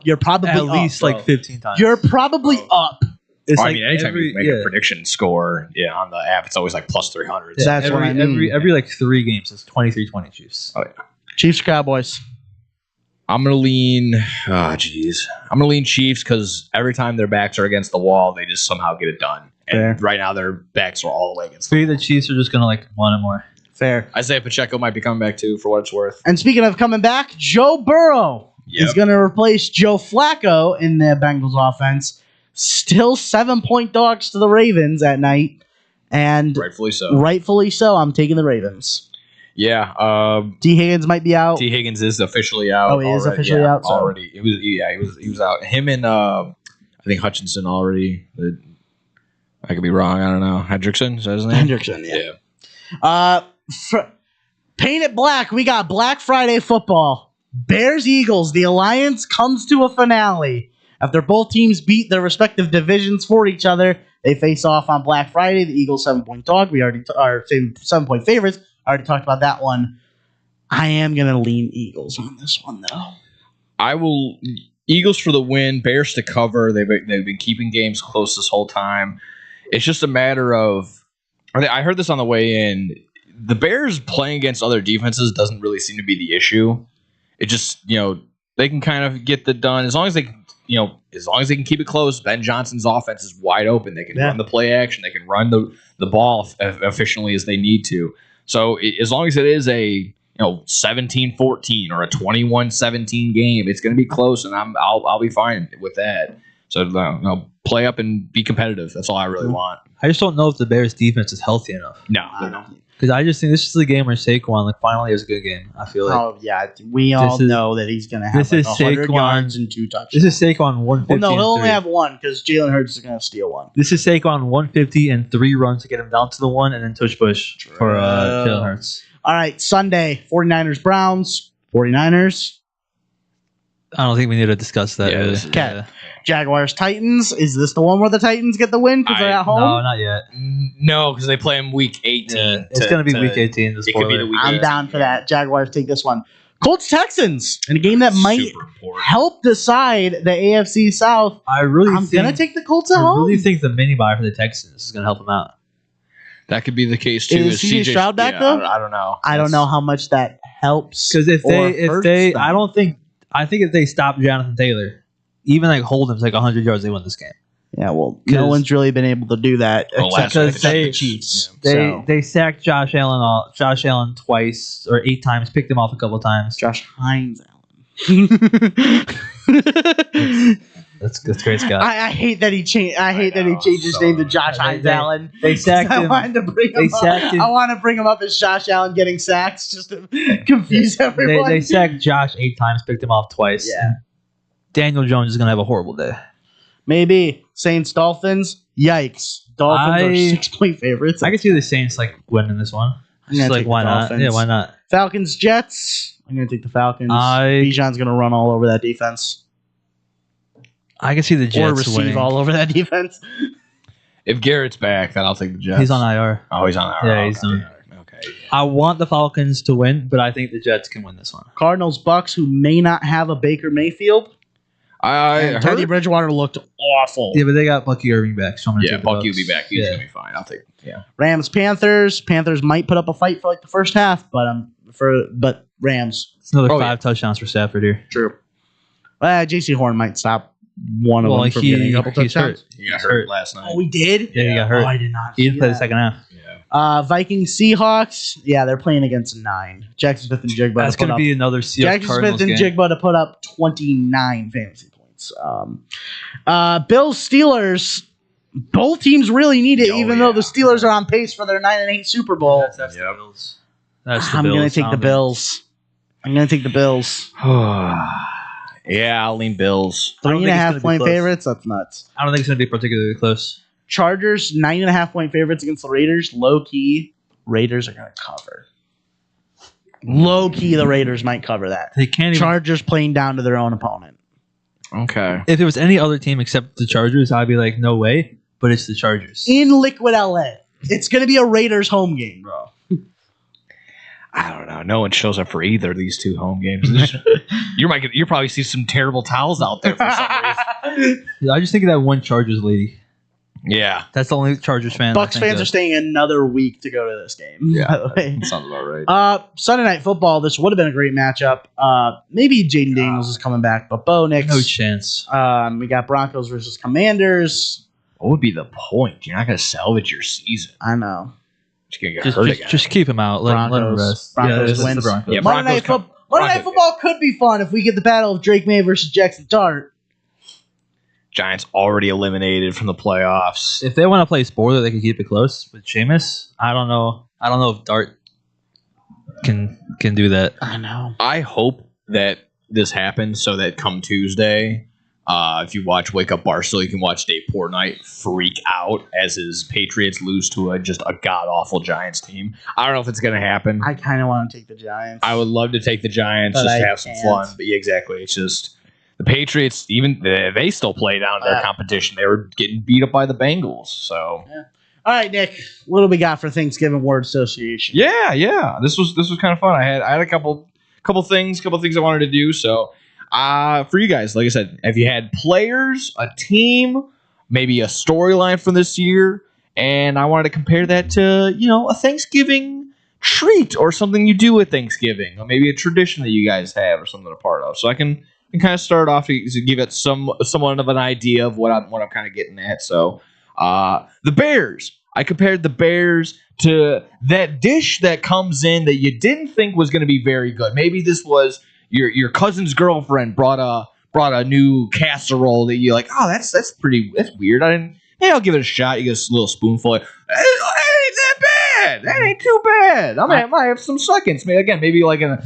You're probably at least like 15 times. You're probably up. It's I mean, anytime you make a prediction score on the app, it's always like plus 300. Yeah, that's what I mean. Every like 3 games, it's 23-20 Chiefs. Oh, yeah. Chiefs, Cowboys. I'm going to lean... I'm going to lean Chiefs because every time their backs are against the wall, they just somehow get it done. And right now, their backs are all the way against the Chiefs are just going to like want it more. Fair. Isaiah Pacheco might be coming back too, for what it's worth. And speaking of coming back, Joe Burrow is going to replace Joe Flacco in the Bengals offense. Still 7-point dogs to the Ravens at night. And rightfully so. Rightfully so. I'm taking the Ravens. Yeah. T. Higgins might be out. T. Higgins is officially out. Oh, he is officially out? So. Already. He was out. Him and I think Hutchinson already. I could be wrong. I don't know. Hendrickson, is that his name? Hendrickson, yeah. Paint it black. We got Black Friday football. Bears, Eagles. The Alliance comes to a finale. After both teams beat their respective divisions for each other, they face off on Black Friday. The Eagles 7-point dog. We already are 7-point favorites. I already talked about that one. I am going to lean Eagles on this one, though. I will. Eagles for the win. Bears to cover. They've been keeping games close this whole time. It's just a matter of. I heard this on the way in. The Bears playing against other defenses doesn't really seem to be the issue. It just they can kind of get the done as long as they can keep it close. Ben Johnson's offense is wide open. They can run the play action. They can run the ball efficiently as they need to. So as long as it is a 17-14 or a 21-17 game, it's going to be close, and I'll be fine with that. So play up and be competitive. That's all I really want. I just don't know if the Bears defense is healthy enough. No, they're not. Because I just think this is the game where Saquon finally has a good game. I feel like. Oh yeah, we all know that he's going to have 100 yards and 2 touchdowns. This is Saquon 150. Well, no, he'll only have 1 because Jalen Hurts is going to steal 1. This is Saquon 150 and 3 runs to get him down to the 1, and then tush push for Jalen Hurts. All right, Sunday, 49ers Browns. 49ers. I don't think we need to discuss that. Really. Okay. Jaguars Titans. Is this the one where the Titans get the win because they're at home? No, not yet. No, because they play them week 18. Yeah, it's going to be week 18. It could be the week 18. I'm down for that. Jaguars take this one. Colts Texans in a game that might help decide the AFC South. I'm going to take the Colts at home. I really think the mini bye for the Texans is going to help them out. That could be the case too. Is CJ Stroud back though? I don't know. I don't know how much that helps. Because if if they stop Jonathan Taylor, even like hold him to like 100 yards, they win this game. Yeah, well, no one's really been able to do that except the Chiefs. They sacked Josh Allen twice or 8 times, picked him off a couple times. Josh Hines Allen. That's great, Scott. I hate that he changed. I hate that he changed his name to Josh Hines Allen. They sacked him. I wanted to bring him up. I want to bring him up as Josh Allen getting sacks just to confuse everyone. They sacked Josh 8 times, picked him off twice. Yeah. Daniel Jones is gonna have a horrible day. Maybe Saints Dolphins. Yikes! Dolphins are 6-point favorites. I can see the Saints like winning this one. Just like why not? Yeah, why not? Falcons Jets. I'm gonna take the Falcons. Bijan's gonna run all over that defense. I can see the Jets or receive winning. all over that defense. If Garrett's back, then I'll take the Jets. He's on IR. Oh, he's on IR. Yeah, he's on. Okay. I want the Falcons to win, but I think the Jets can win this one. Cardinals, Bucks, who may not have a Baker Mayfield. I Teddy heard. Bridgewater looked awful. Yeah, but they got Bucky Irving back, so I'm gonna Yeah, take the Bucky will Bucks. be back. He's gonna be fine. I'll take. Yeah. Rams, Panthers. Panthers might put up a fight for like the first half, but Rams. It's another 5 touchdowns for Stafford here. True. J.C. Horn might stop one of them from getting a couple he's touchdowns. hurt. He got hurt last night. Oh, we did? Yeah, he got hurt. Oh, I did not. He didn't play the second half. Vikings, Seahawks. Yeah, they're playing against 9. Jackson Smith and Jigba. That's going to be another Seahawks Jackson Cardinals Smith and game. Jigba to put up 29 fantasy points. Bills, Steelers. Both teams really need it, even though the Steelers are on pace for their 9-8 Super Bowl. That's the Bills. That's the I'm Bills. going to take the Bills. I'm going to take the Bills. Yeah, I'll lean Bills. 3.5 point favorites. That's nuts. I don't think it's going to be particularly close. Chargers 9.5 point favorites against the Raiders. Low key, Raiders are going to cover. Low key, the Raiders might cover that. They can't even. Chargers playing down to their own opponent. Okay. If it was any other team except the Chargers, I'd be like, no way. But it's the Chargers. In liquid LA. It's going to be a Raiders home game, bro. I don't know. No one shows up for either of these two home games. You'll probably see some terrible towels out there for some reason. I just think of that one Chargers lady. Yeah. That's the only Chargers fan. Bucks fans are staying another week to go to this game. Yeah, by the way. that sounds about right. Sunday Night Football. This would have been a great matchup. Maybe Jaden Daniels is coming back, but Bo Nix. No chance. We got Broncos versus Commanders. What would be the point? You're not going to salvage your season. I know. Just keep him out. Let him rest. Broncos wins. Yeah, Monday Night Football could be fun if we get the battle of Drake May versus Jackson Dart. Giants already eliminated from the playoffs. If they want to play spoiler, they can keep it close with Jameis. I don't know. I don't know if Dart can do that. I know. I hope that this happens so that come Tuesday, if you watch Wake Up Barstool, you can watch Dave Portnoy freak out as his Patriots lose to just a god-awful Giants team. I don't know if it's going to happen. I kind of want to take the Giants. I would love to take the Giants But just to I have some can't. fun. But yeah, exactly. It's just the Patriots, even they still play down to their competition. They were getting beat up by the Bengals. So All right, Nick. What do we got for Thanksgiving word association? yeah. This was kind of fun. I had a couple things I wanted to do. So for you guys, like I said, if you had players, a team, maybe a storyline from this year, and I wanted to compare that to a Thanksgiving treat or something you do at Thanksgiving, or maybe a tradition that you guys have or something a part of. So I can kind of start off to give it somewhat of an idea of what I'm kind of getting at. So the Bears. I compared the Bears to that dish that comes in that you didn't think was going to be very good. Maybe this was your cousin's girlfriend brought a new casserole that you're like, oh, that's weird. I'll give it a shot. You get a little spoonful. It ain't that bad. That ain't too bad. I might have some seconds. Maybe like an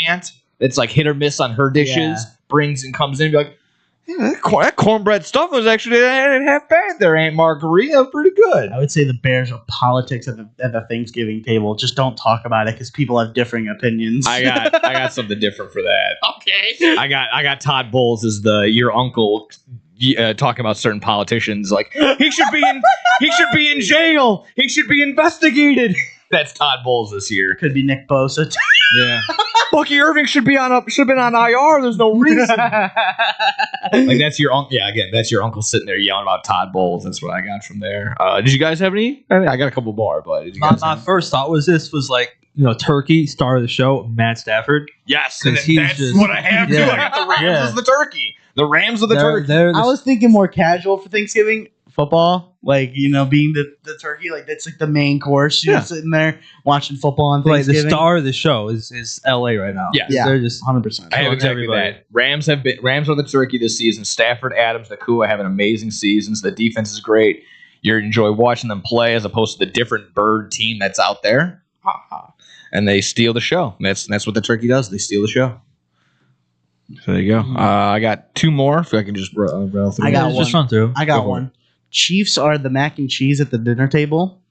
aunt that's like hit or miss on her dishes brings and comes in and be like, yeah, that cornbread stuff was actually that ain't half bad there, Aunt Marguerite. That was pretty good. I would say the Bears are politics at the Thanksgiving table. Just don't talk about it because people have differing opinions. I got something different for that. Okay. I got Todd Bowles as your uncle talking about certain politicians like he should be in jail. He should be investigated. That's Todd Bowles this year. Could be Nick Bosa. Yeah. Bucky Irving should have been on IR. There's no reason. Like that's your uncle. Yeah, again, that's your uncle sitting there yelling about Todd Bowles. That's what I got from there. Did you guys have any? I got a couple more, but did you guys my first thought was like turkey star of the show, Matt Stafford. Yes, because that's what I have too. I got the Rams as the turkey. The Rams of the turkey. I was thinking more casual for Thanksgiving football, like being the turkey, like that's like the main course. You're sitting there watching football on Thanksgiving. Like the star of the show is LA right now. Yeah, they're just 100%. I have exactly that. Rams are the turkey this season. Stafford, Adams, Nakua have an amazing season. So the defense is great. You enjoy watching them play as opposed to the different bird team that's out there. And they steal the show. That's what the turkey does. They steal the show. So there you go. I got two more. If I can just run through. I got one. Just run through. I got one. Chiefs are the mac and cheese at the dinner table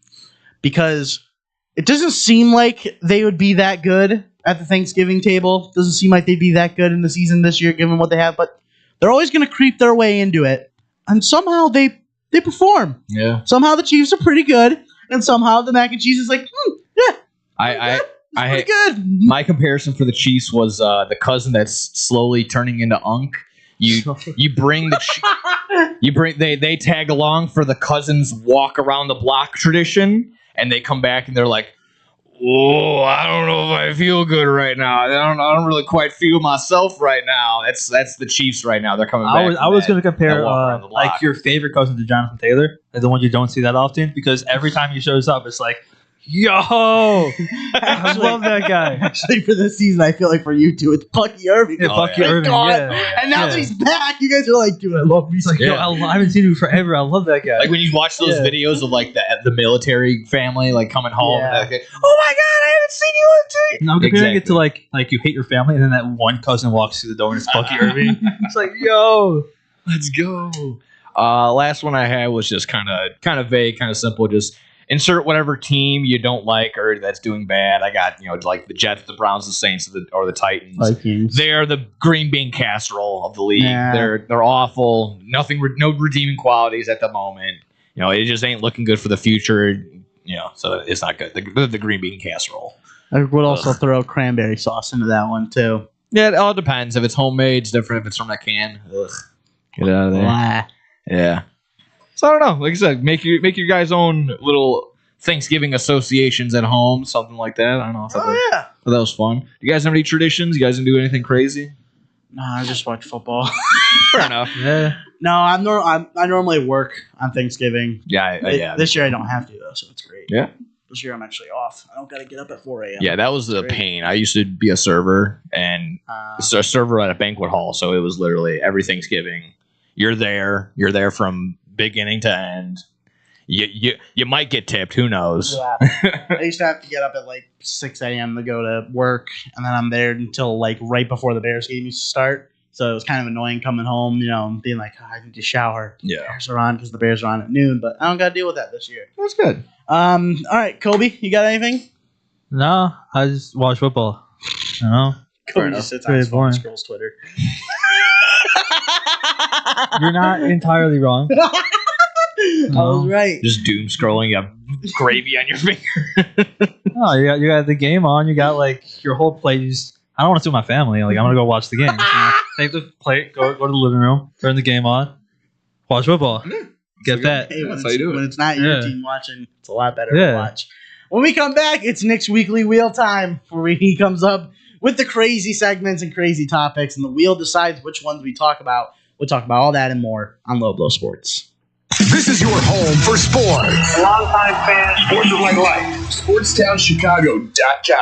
because it doesn't seem like they would be that good at the Thanksgiving table. Doesn't seem like they'd be that good in the season this year, given what they have. But They're always going to creep their way into it, and somehow they perform. Yeah. Somehow the Chiefs are pretty good, and somehow the mac and cheese is like, yeah. I pretty good. My comparison for the Chiefs was the cousin that's slowly turning into Unk. You bring the they tag along for the cousins walk around the block tradition, and they come back and they're like, "Whoa, I don't know if I feel good right now. I don't really quite feel myself right now." That's the Chiefs right now. They're coming back. I was going to compare like your favorite cousin to Jonathan Taylor, like the one you don't see that often, because every time he shows up, it's like, yo, I love that guy. Actually, for this season, I feel like for you two, it's Bucky Irving. Yeah, Bucky Irving, yeah. And now that he's back, you guys are like, dude, I love him. He's like, yo, I haven't seen him forever. I love that guy. Like when you watch those videos of like the military family like coming home, and they're like, oh my god, I haven't seen you in 2 years. I'm comparing it to like you hate your family, and then that one cousin walks through the door and it's Bucky Irving. It's like, yo, let's go. Last one I had was just kind of vague, kind of simple. Just insert whatever team you don't like or that's doing bad. I got like the Jets, the Browns, the Saints, or the Titans. Vikings. They're the green bean casserole of the league. Yeah. They're awful. No redeeming qualities at the moment. It just ain't looking good for the future. So it's not good. The green bean casserole. I would also throw cranberry sauce into that one too. Yeah, it all depends. If it's homemade, it's different. If it's from that can, ugh, get out of there. Blah. Yeah. So I don't know. Like I said, make your guys' own little Thanksgiving associations at home, something like that. I don't know. That was fun. You guys have any traditions? You guys didn't do anything crazy? No, I just watch football. Fair enough. Yeah. No, I normally work on Thanksgiving. Yeah. This year I don't have to though, so it's great. Yeah. This year I'm actually off. I don't got to get up at 4 a.m. Yeah, that was the pain. I used to be a server and a server at a banquet hall, so it was literally every Thanksgiving. You're there from beginning to end. You might get tipped. Who knows? Yeah. I used to have to get up at like 6 a.m. to go to work, and then I'm there until like right before the Bears game used to start. So it was kind of annoying coming home, being like, I need to shower. Yeah. The Bears are on because the Bears are on at noon, but I don't got to deal with that this year. That's good. All right, Kobe, you got anything? No, I just watch football. Kobe just sits on his phone and scrolls Twitter. You're not entirely wrong. I was right. Just doom scrolling. You have gravy on your finger. No, you got the game on. You got like your whole plate. I don't want to see my family. Like I'm gonna go watch the game. Take the plate. Go to the living room. Turn the game on. Watch football. Get that. Hey, when it's not your team watching, it's a lot better to watch. When we come back, it's Nick's weekly wheel time, where he comes up with the crazy segments and crazy topics, and the wheel decides which ones we talk about. We'll talk about all that and more on Low Blow Sports. This is your home for sports. A longtime fan, sports is like life. SportsTownChicago.com.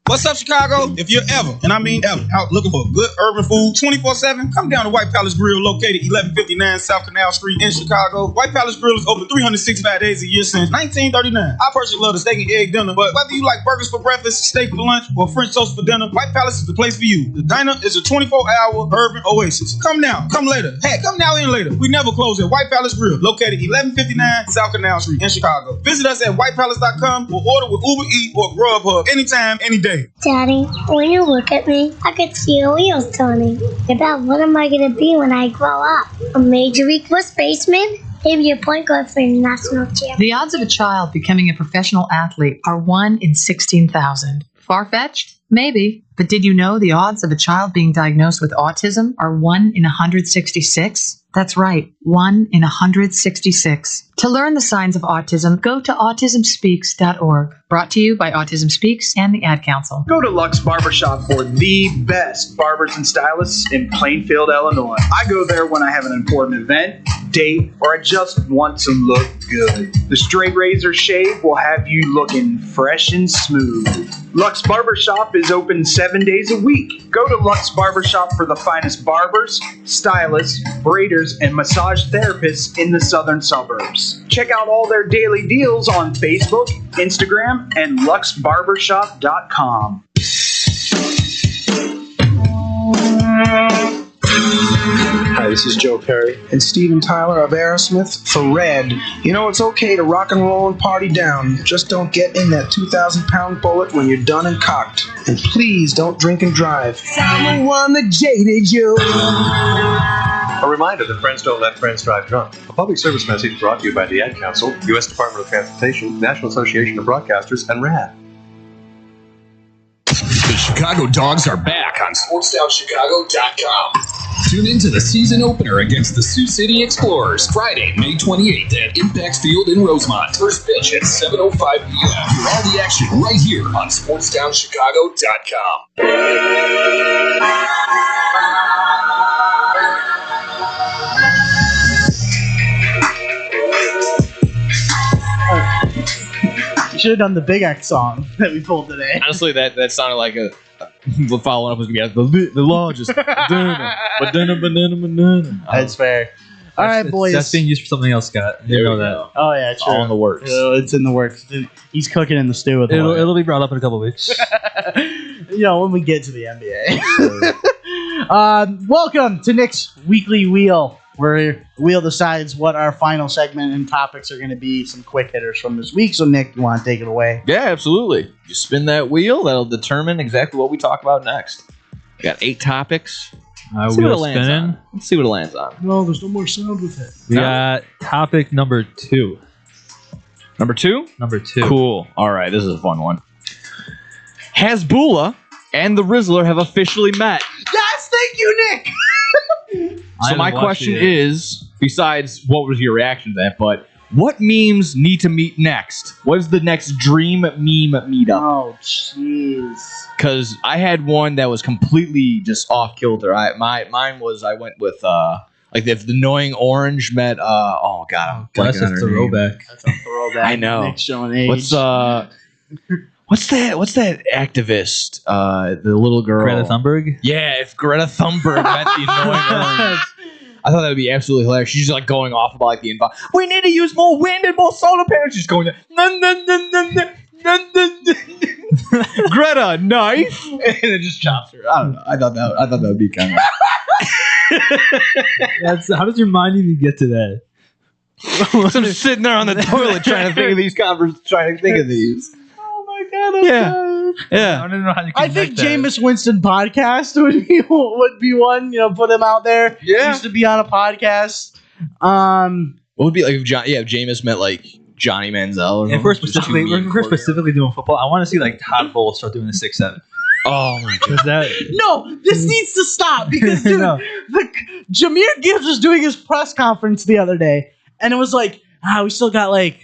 What's up, Chicago? If you're ever, and I mean ever, out looking for good urban food 24/7, come down to White Palace Grill, located 1159 South Canal Street in Chicago. White Palace Grill is open 365 days a year since 1939. I personally love the steak and egg dinner, but whether you like burgers for breakfast, steak for lunch, or French toast for dinner, White Palace is the place for you. The diner is a 24-hour urban oasis. Come now, come later. Hey, come now and later. We never close at White Palace Grill, located 1159 South Canal Street in Chicago. Visit us at whitepalace.com or order with Uber Eats or Grubhub anytime, any day. Daddy, when you look at me, I could see your wheels turning. About what am I going to be when I grow up? A major league first baseman? Maybe a point guard for the national champ. The odds of a child becoming a professional athlete are 1 in 16,000. Far-fetched? Maybe. But did you know the odds of a child being diagnosed with autism are 1 in 166? That's right, 1 in 166. To learn the signs of autism, go to autismspeaks.org. Brought to you by Autism Speaks and the Ad Council. Go to Lux Barbershop for the best barbers and stylists in Plainfield, Illinois. I go there when I have an important event, date, or I just want to look good. The straight razor shave will have you looking fresh and smooth. Lux Barbershop is open 7 days a week. Go to Lux Barbershop for the finest barbers, stylists, braiders, and massage therapists in the southern suburbs. Check out all their daily deals on Facebook, Instagram, and luxbarbershop.com. Hi, this is Joe Perry. And Steven Tyler of Aerosmith for Red. You know, it's okay to rock and roll and party down. Just don't get in that 2,000-pound bullet when you're done and cocked. And please don't drink and drive. I'm the one that jaded you. A reminder that friends don't let friends drive drunk. A public service message brought to you by the Ad Council, U.S. Department of Transportation, National Association of Broadcasters, and RAD. The Chicago Dogs are back on SportsDownChicago.com. Tune in to the season opener against the Sioux City Explorers, Friday, May 28th at Impact Field in Rosemont. First pitch at 7:05 p.m. Hear all the action right here on You should have done the Big X song that we pulled today. Honestly, that sounded like a. Following up was gonna be the largest banana. That's fair. All right, boys. That's being used for something else, Scott. You know that. Oh yeah, true. All in the works. It's in the works. He's cooking in the stew with It'll be brought up in a couple weeks. when we get to the NBA. Welcome to Nick's Weekly Wheel, where Wheel decides what our final segment and topics are going to be. Some quick hitters from this week. So, Nick, you want to take it away? Yeah, absolutely. You spin that wheel, that'll determine exactly what we talk about next. We got 8 topics. Let's see what it lands on. Let's see what it lands on. No, there's no more sound with it. We got topic number 2. Number 2? Number 2. Cool. All right, this is a fun one. Hasbulla and the Rizzler have officially met. Yes, thank you, Nick. So my question is, besides what was your reaction to that, but what memes need to meet next? What is the next dream meme meetup? Oh, jeez. Because I had one that was completely just off kilter. Mine was I went with like if the annoying orange met oh god, That's a throwback. That's a throwback. I know. Nick's showing age. What's that activist? The little girl. Greta Thunberg? Yeah, if Greta Thunberg met the annoying orange. I thought that would be absolutely hilarious. She's just like going off about like the environment. We need to use more wind and more solar panels. She's going Greta knife, and it just chops her. I don't know. I thought that would be kind of. How does your mind even get to that? I'm sitting there on the toilet trying to think of these Oh my god! Yeah. I don't know how you. I think Jameis Winston podcast would be one. Put him out there. Yeah. He used to be on a podcast. What would be like if Jameis met like Johnny Manziel? If we're specifically doing football, I want to see like Todd Bowles start doing the 6'7". Oh my god! No, this needs to stop because dude, Jahmyr Gibbs was doing his press conference the other day, and it was like, we still got like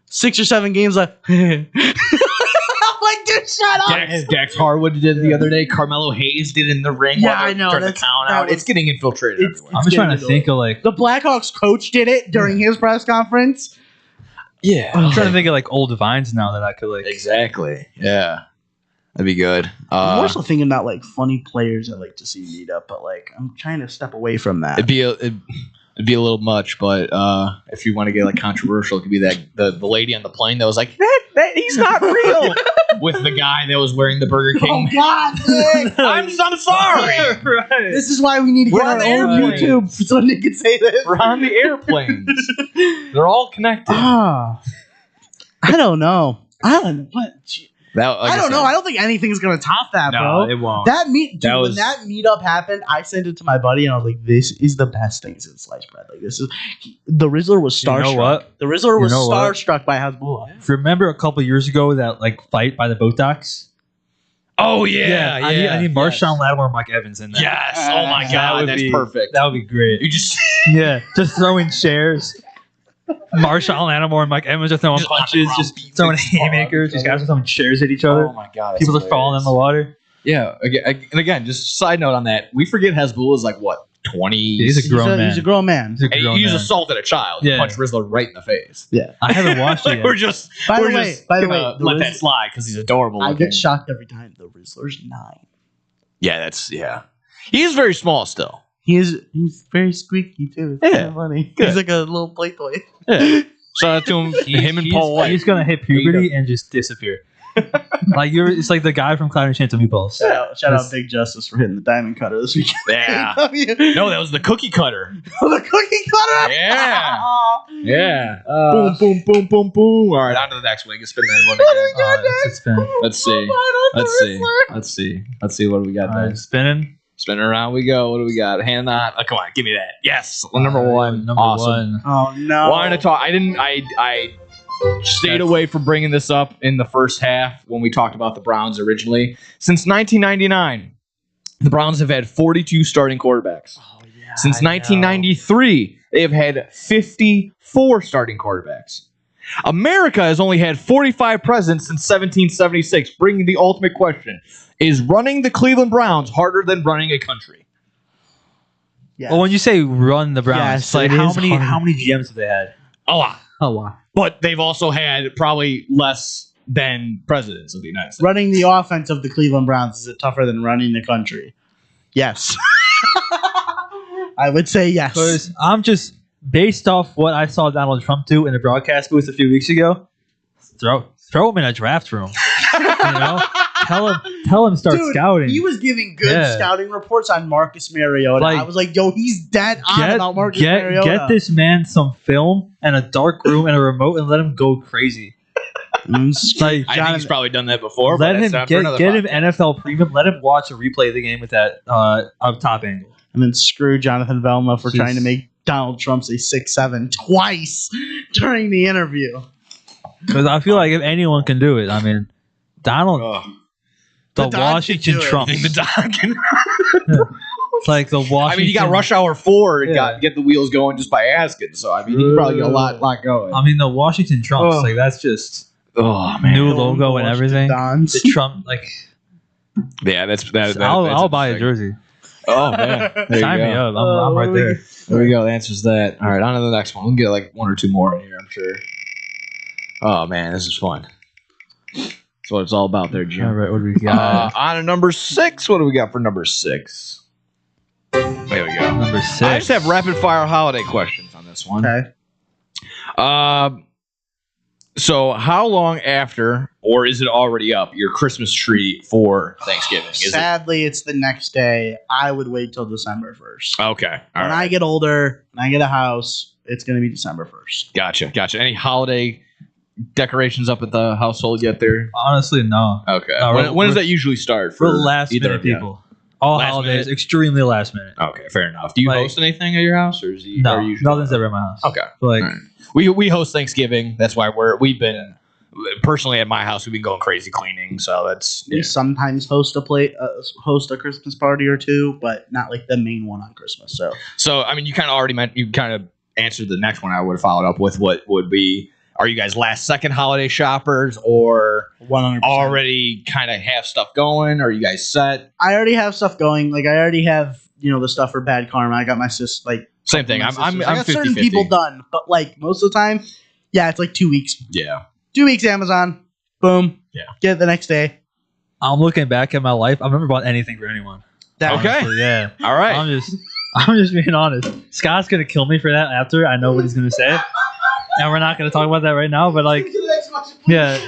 6 or 7 games left. Like, dude, shut up. Dax Harwood did it the other day. Carmelo Hayes did it in the ring. Yeah, I know. Turn the count out. It's getting infiltrated everywhere. I'm just trying to think of like the Blackhawks coach did it during his press conference. Yeah, I'm trying to think of like old vines now that I could like. Exactly. Yeah, that'd be good. I'm also thinking about like funny players I'd like to see meet up, but like I'm trying to step away from that. It'd be a little much, but if you want to get like controversial, it could be that the lady on the plane that was like, that he's not real, with the guy that was wearing the Burger King. Oh God, Nick. I'm sorry. Right. This is why we need to get our own YouTube so Nick can say this. We're on the airplanes. They're all connected. I don't know. I don't know what. I don't know. I don't think anything's gonna top that, bro. No, it won't. When that meetup happened, I sent it to my buddy, and I was like, "This is the best thing since sliced bread." Like, this is the Rizzler was starstruck. You know what? The Rizzler was starstruck by Hasbulla. Remember a couple years ago that like fight by the boat docks? Oh yeah, I need Marshawn Lattimore and Mike Evans in there. Yes. Oh my god, that's perfect. That would be great. You just just throwing chairs. Marshawn Lattimore and Mike Evans are throwing punches, just throwing haymakers. These guys are throwing chairs at each other. Oh my god, people are falling in the water. Yeah, again, just side note on that. We forget Hasbulla is like what 20. He's a grown man. He's a grown man. He just assaulted a child. Yeah. Punched Rizzler right in the face. Yeah, I haven't watched it. We're just by the way, let that slide because he's adorable. I get shocked every time. The Rizzler's 9. Yeah, he's very small still. He's very squeaky too. It's kind of funny. Good. He's like a little play toy. Yeah. Shout out to him and Paul White. He's gonna hit puberty and just disappear. Like it's like the guy from Cloud and Chance of Meatballs. Shout out Big Justice for hitting the diamond cutter this weekend. Yeah. No, that was the cookie cutter. The cookie cutter. Yeah. Yeah. Boom, boom, boom, boom, boom. All right, on to the next one. You can spin that one again. Let's see. Let's see what do we got there. Spinning around we go. What do we got? Hand on. Oh, come on, give me that. Yes, number one. Awesome. Oh no. Wanted to talk. I stayed away from bringing this up in the first half when we talked about the Browns originally. Since 1999, the Browns have had 42 starting quarterbacks. Since 1993, they have had 54 starting quarterbacks. America has only had 45 presidents since 1776, bringing the ultimate question. Is running the Cleveland Browns harder than running a country? Yes. Well, when you say run the Browns, Yes, like it how is many hard. GMs have they had? A lot. A lot. But they've also had probably less than presidents of the United States. Running the offense of the Cleveland Browns, is it tougher than running the country? Yes. I would say yes. Because I'm just based off what I saw Donald Trump do in the broadcast booth a few weeks ago. Throw him in a draft room. Tell him start Dude, scouting. He was giving good scouting reports on Marcus Mariota. I was like, yo, he's dead on about Marcus Mariota. Get this man some film and a dark room and a remote and let him go crazy. I think he's probably done that before. Let but him that's not for another get him podcast. NFL premium. Let him watch a replay of the game with that up top angle. And then screw Jonathan Velma for trying to make Donald Trump say 6'7" twice during the interview. Because I feel like if anyone can do it, I mean, Donald, the Washington Trump. The Don can. It's like the Washington. I mean, you got Rush Hour 4 and get the wheels going just by asking. So I mean, you can probably get a lot going. I mean, the Washington Trumps, like that's just new logo and everything. The Trump, like, yeah, that's I'll buy a jersey. Oh man, there sign you me go. up. I'm right there. There we go. The answer's that. All right, on to the next one. We'll get like one or two more in here, I'm sure. Oh man, this is fun. That's what it's all about there, Jim. All right, what do we got? On to number 6. What do we got for number 6? There we go. Number 6. I just have rapid fire holiday questions on this one. Okay. So how long after, or is it already up, your Christmas tree for Thanksgiving? Sadly, it's the next day. I would wait till December 1st. Okay. When I get older and I get a house, it's going to be December 1st. Gotcha. Any holiday decorations up at the household yet there? Honestly, no. Okay. No, when does that usually start For for last either minute of you? people. All Last holidays, minute? extremely last minute. Okay, fair enough. Do you Like- host anything at your house, or is he? No, are you nothing's ever at my house. Okay. Like, All right. We host Thanksgiving. That's why we've been personally at my house. We've been going crazy cleaning. So that's We sometimes host a Christmas party or two, but not like the main one on Christmas. So I mean, you kind of answered the next one. I would have followed up with what would be. Are you guys last second holiday shoppers, or 100%. already kind of have stuff going? Are you guys set? I already have stuff going. Like I already have, the stuff for Bad Karma. I got my sister. Like Same thing. my I'm sisters. I got 50-50. certain people done, but like most of the time, yeah, it's like 2 weeks. Yeah. 2 weeks Amazon. Boom. Yeah. Get it the next day. I'm looking back at my life. I've never bought anything for anyone. Okay. Honestly, yeah. All right. I'm just being honest. Scott's gonna kill me for that after. I know what he's gonna say, and we're not gonna talk about that right now. But like, yeah.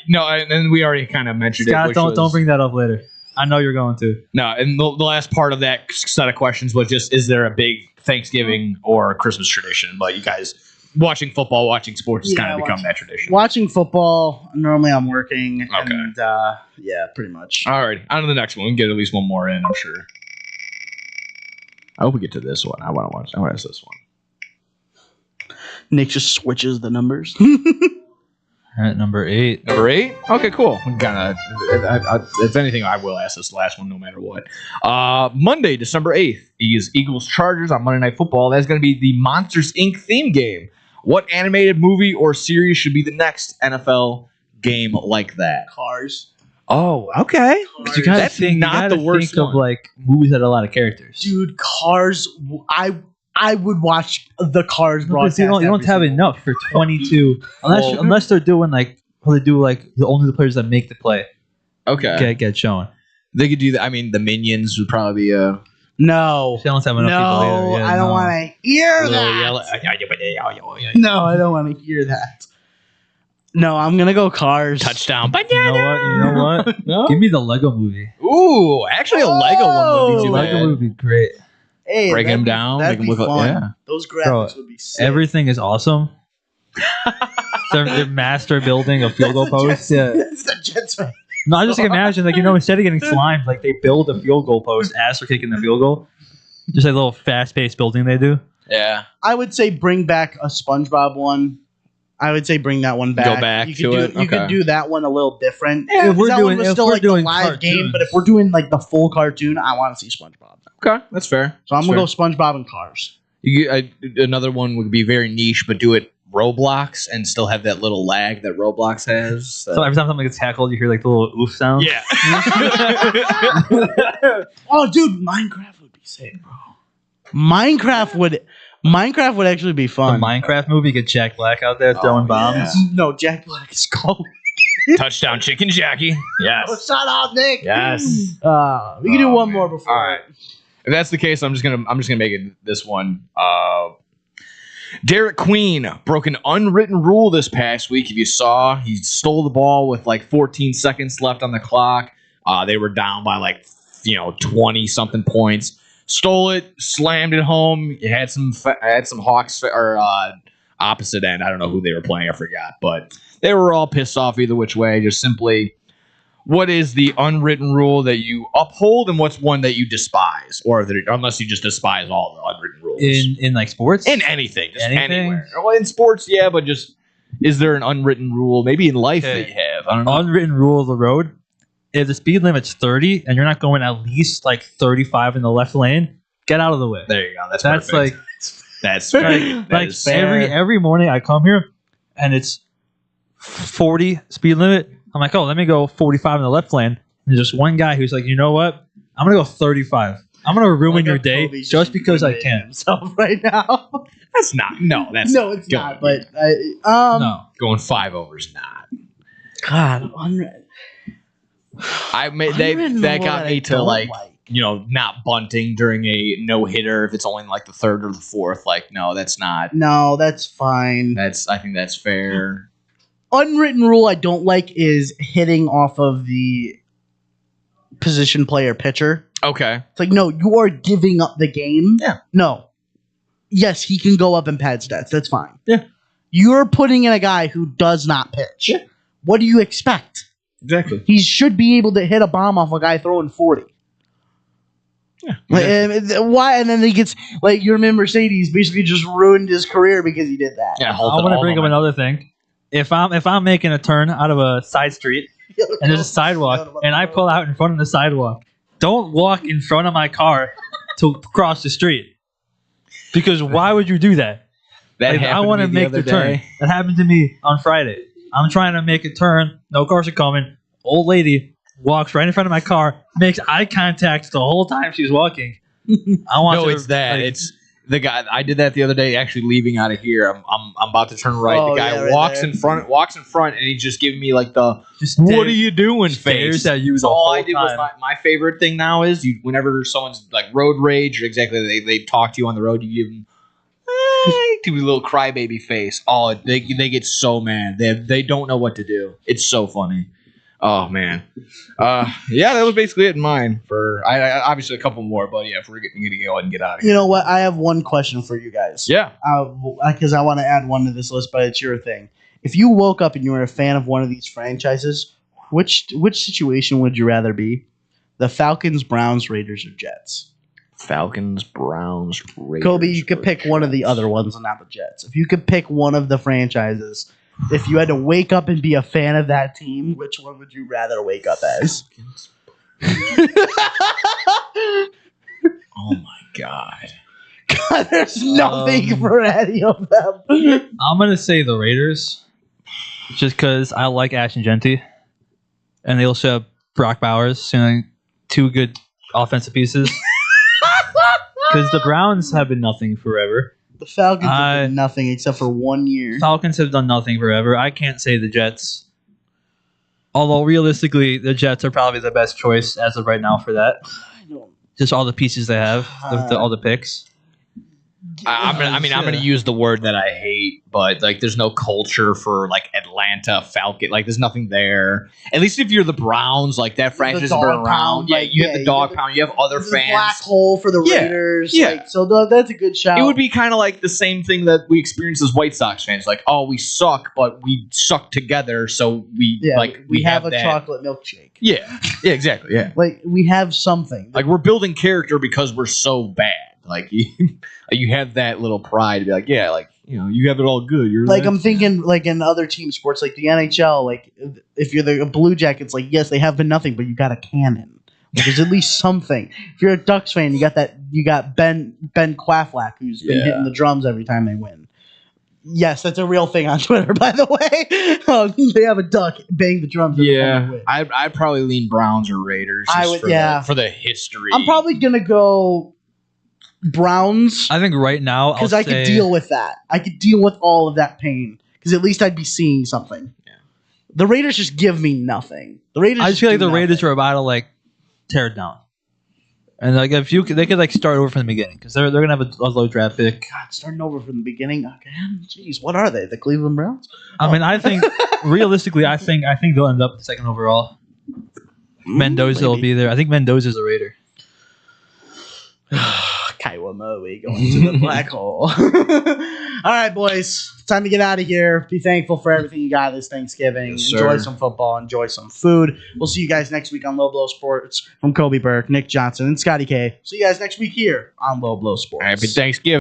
No, and we already kind of mentioned Scott, it. don't bring that up later. I know you're going to. No, and the last part of that set of questions was just: is there a big Thanksgiving or Christmas tradition? But you guys watching football, watching sports has kind of become that tradition. Watching football. Normally, I'm working. Okay. And yeah, pretty much. All right, on to the next one. We can get at least one more in, I'm sure. I hope we get to this one. I want to ask this one. Nick just switches the numbers. All right, number 8. Number 8? Okay, cool. If anything, I will ask this last one no matter what. Monday, December 8th is Eagles-Chargers on Monday Night Football. That's going to be the Monsters, Inc. theme game. What animated movie or series should be the next NFL game like that? Cars. Oh, okay. You gotta That's think, not the worst think of like movies that have a lot of characters. Dude, Cars. I would watch the Cars Because broadcast. you don't have enough for 22 unless they're doing like how they do like only the players that make the play. Okay. Get shown. They could do that. I mean, the Minions would probably be No. They don't have enough people either. Yeah, I don't want to hear that. No, I don't want to hear that. No, I'm gonna go Cars. Touchdown. You know what? No? Give me the Lego movie. Ooh, actually, a Lego one would be too Lego bad. movie would be great. Hey, Breaking that'd them be- down, that'd make them be look like fun. Those graphics Bro, would be sick. everything is awesome. They're master building a field goal post. Yeah. That's the Jets fan. No, I just like imagine, like, instead of getting slimed, like they build a field goal post as they're kicking the field goal. Just a little fast-paced building they do. Yeah. I would say bring back a SpongeBob one. I would say bring that one back. Go back you to could do, it? You could Okay. do that one a little different. Yeah, if we're that doing- one was if still we're like the doing live game, cartoons. but if we're doing like the full cartoon, I want to see SpongeBob. Okay, that's fair. So I'm That's gonna go fair. SpongeBob and Cars. Another one would be very niche, but do it Roblox and still have that little lag that Roblox has. So every time something gets tackled, you hear like the little oof sound. Yeah. Oh, dude, Minecraft would be sick, bro. Minecraft would actually be The fun. Minecraft movie, get Jack Black out there throwing bombs. No, Jack Black is cold. Touchdown, Chicken Jackie. Oh, Yes. shut up, Nick. Yes. We can do one more before. All right. If that's the case, I'm just gonna make it this one. Derek Queen broke an unwritten rule this past week. If you saw, he stole the ball with like 14 seconds left on the clock. They were down by 20 something points. Stole it, slammed it home. It had some Hawks or opposite end. I don't know who they were playing. I forgot, but they were all pissed off either which way. Just simply, what is the unwritten rule that you uphold, and what's one that you despise, unless you just despise all the unwritten rules In like sports? in anything, just Anything? anywhere. Well, in sports, yeah, but just is there an unwritten rule? Maybe in life that you have. I don't know. Unwritten rule of the road. If the speed limit's 30 and you're not going at least like 35 in the left lane, get out of the way. There you go. That's perfect. like that's Like every morning I come here and it's 40 speed limit. I'm like, oh, let me go 45 in the left lane. And there's just one guy who's like, you know what? I'm gonna go 35. I'm gonna ruin your day just because I can. Himself right now. That's not. No, that's no, it's not. But no, going 5 overs not. God, I made that got me to not bunting during a no hitter if it's only like the third or the fourth. Like, no, that's not. No, that's fine. I think that's fair. Unwritten rule I don't like is hitting off of the position player pitcher. Okay. It's like, no, you are giving up the game. Yeah. No. Yes, he can go up and pad stats. That's fine. Yeah. You're putting in a guy who does not pitch. Yeah. What do you expect? Exactly. He should be able to hit a bomb off a guy throwing 40. Yeah. Why? And then he gets like your man Mercedes basically just ruined his career because he did that. Yeah. I want to bring up another thing. If I'm making a turn out of a side street and there's a sidewalk and I pull out in front of the sidewalk, don't walk in front of my car to cross the street. Because why would you do that? I want to make the turn. That happened to me on Friday. I'm trying to make a turn. No cars are coming. Old lady walks right in front of my car, makes eye contact the whole time she's walking. It's that. It's the guy. I did that the other day. Actually, leaving out of here, I'm about to turn right. Oh, the guy yeah, right walks there. in front, and he's just giving me like the "What are you doing?" stares face. at you the So all whole I did was time. my favorite thing now is whenever someone's like road rage or exactly they talk to you on the road, you give them. To a little crybaby face. Oh, they get so mad. They don't know what to do. It's so funny. Oh man. Yeah, that was basically it in mine. For I obviously a couple more, but yeah, if we're gonna go ahead and get out of here. You know what? I have one question for you guys. Yeah. Because I want to add one to this list, but it's your thing. If you woke up and you were a fan of one of these franchises, which situation would you rather be? The Falcons, Browns, Raiders, or Jets? Falcons, Browns, Raiders. Kobe, you could pick one of the other ones and not the Jets. If you could pick one of the franchises, if you had to wake up and be a fan of that team, which one would you rather wake up as? Oh my god. God, there's nothing for any of them. I'm going to say the Raiders just because I like Ashton Genty. And they also have Brock Bowers, two good offensive pieces. Because the Browns have been nothing forever. The Falcons have been nothing except for 1 year. Falcons have done nothing forever. I can't say the Jets. Although realistically, the Jets are probably the best choice as of right now for that. Just all the pieces they have, all the picks. I'm gonna use the word that I hate, but like, there's no culture for like Atlanta Falcon. Like, there's nothing there. At least if you're the Browns, like that franchise has been around. Yeah, you have the dog pound. You have other fans. Black hole for the Raiders. Yeah. Like, so that's a good shout. It would be kind of like the same thing that we experience as White Sox fans. Like, oh, we suck, but we suck together, so we have a that. chocolate milkshake. Yeah, exactly. Yeah, like we have something. Like, we're building character because we're so bad. Like, you have that little pride to be like, yeah, like, you know, you have it all good. You're like, I'm thinking like in other team sports, like the NHL. Like, if you're the Blue Jackets, like, yes, they have been nothing, but you got a cannon. Like, there's at least something. If you're a Ducks fan, you got Ben Quaflack, who's been hitting the drums every time they win. Yes, that's a real thing on Twitter, by the way. They have a duck bang the drums. Every time they win. I'd probably lean Browns or Raiders. For the history. I'm probably gonna go Browns. I think right now, because I could deal with that. I could deal with all of that pain because at least I'd be seeing something. Yeah. The Raiders just give me nothing. I just feel like the Raiders are about to like tear it down, and like they could like start over from the beginning because they're gonna have a low draft pick. God, starting over from the beginning again. Jeez, what are they? The Cleveland Browns? I mean, I think realistically, I think they'll end up second overall. Mendoza will be there. I think Mendoza's a Raider. Kaiwa Moe going to the black hole. All right, boys. It's time to get out of here. Be thankful for everything you got this Thanksgiving. Yes, enjoy sir. some football. Enjoy some food. We'll see you guys next week on Low Blow Sports from Kobe Burke, Nick Johnson, and Scotty K. See you guys next week here on Low Blow Sports. Happy Thanksgiving.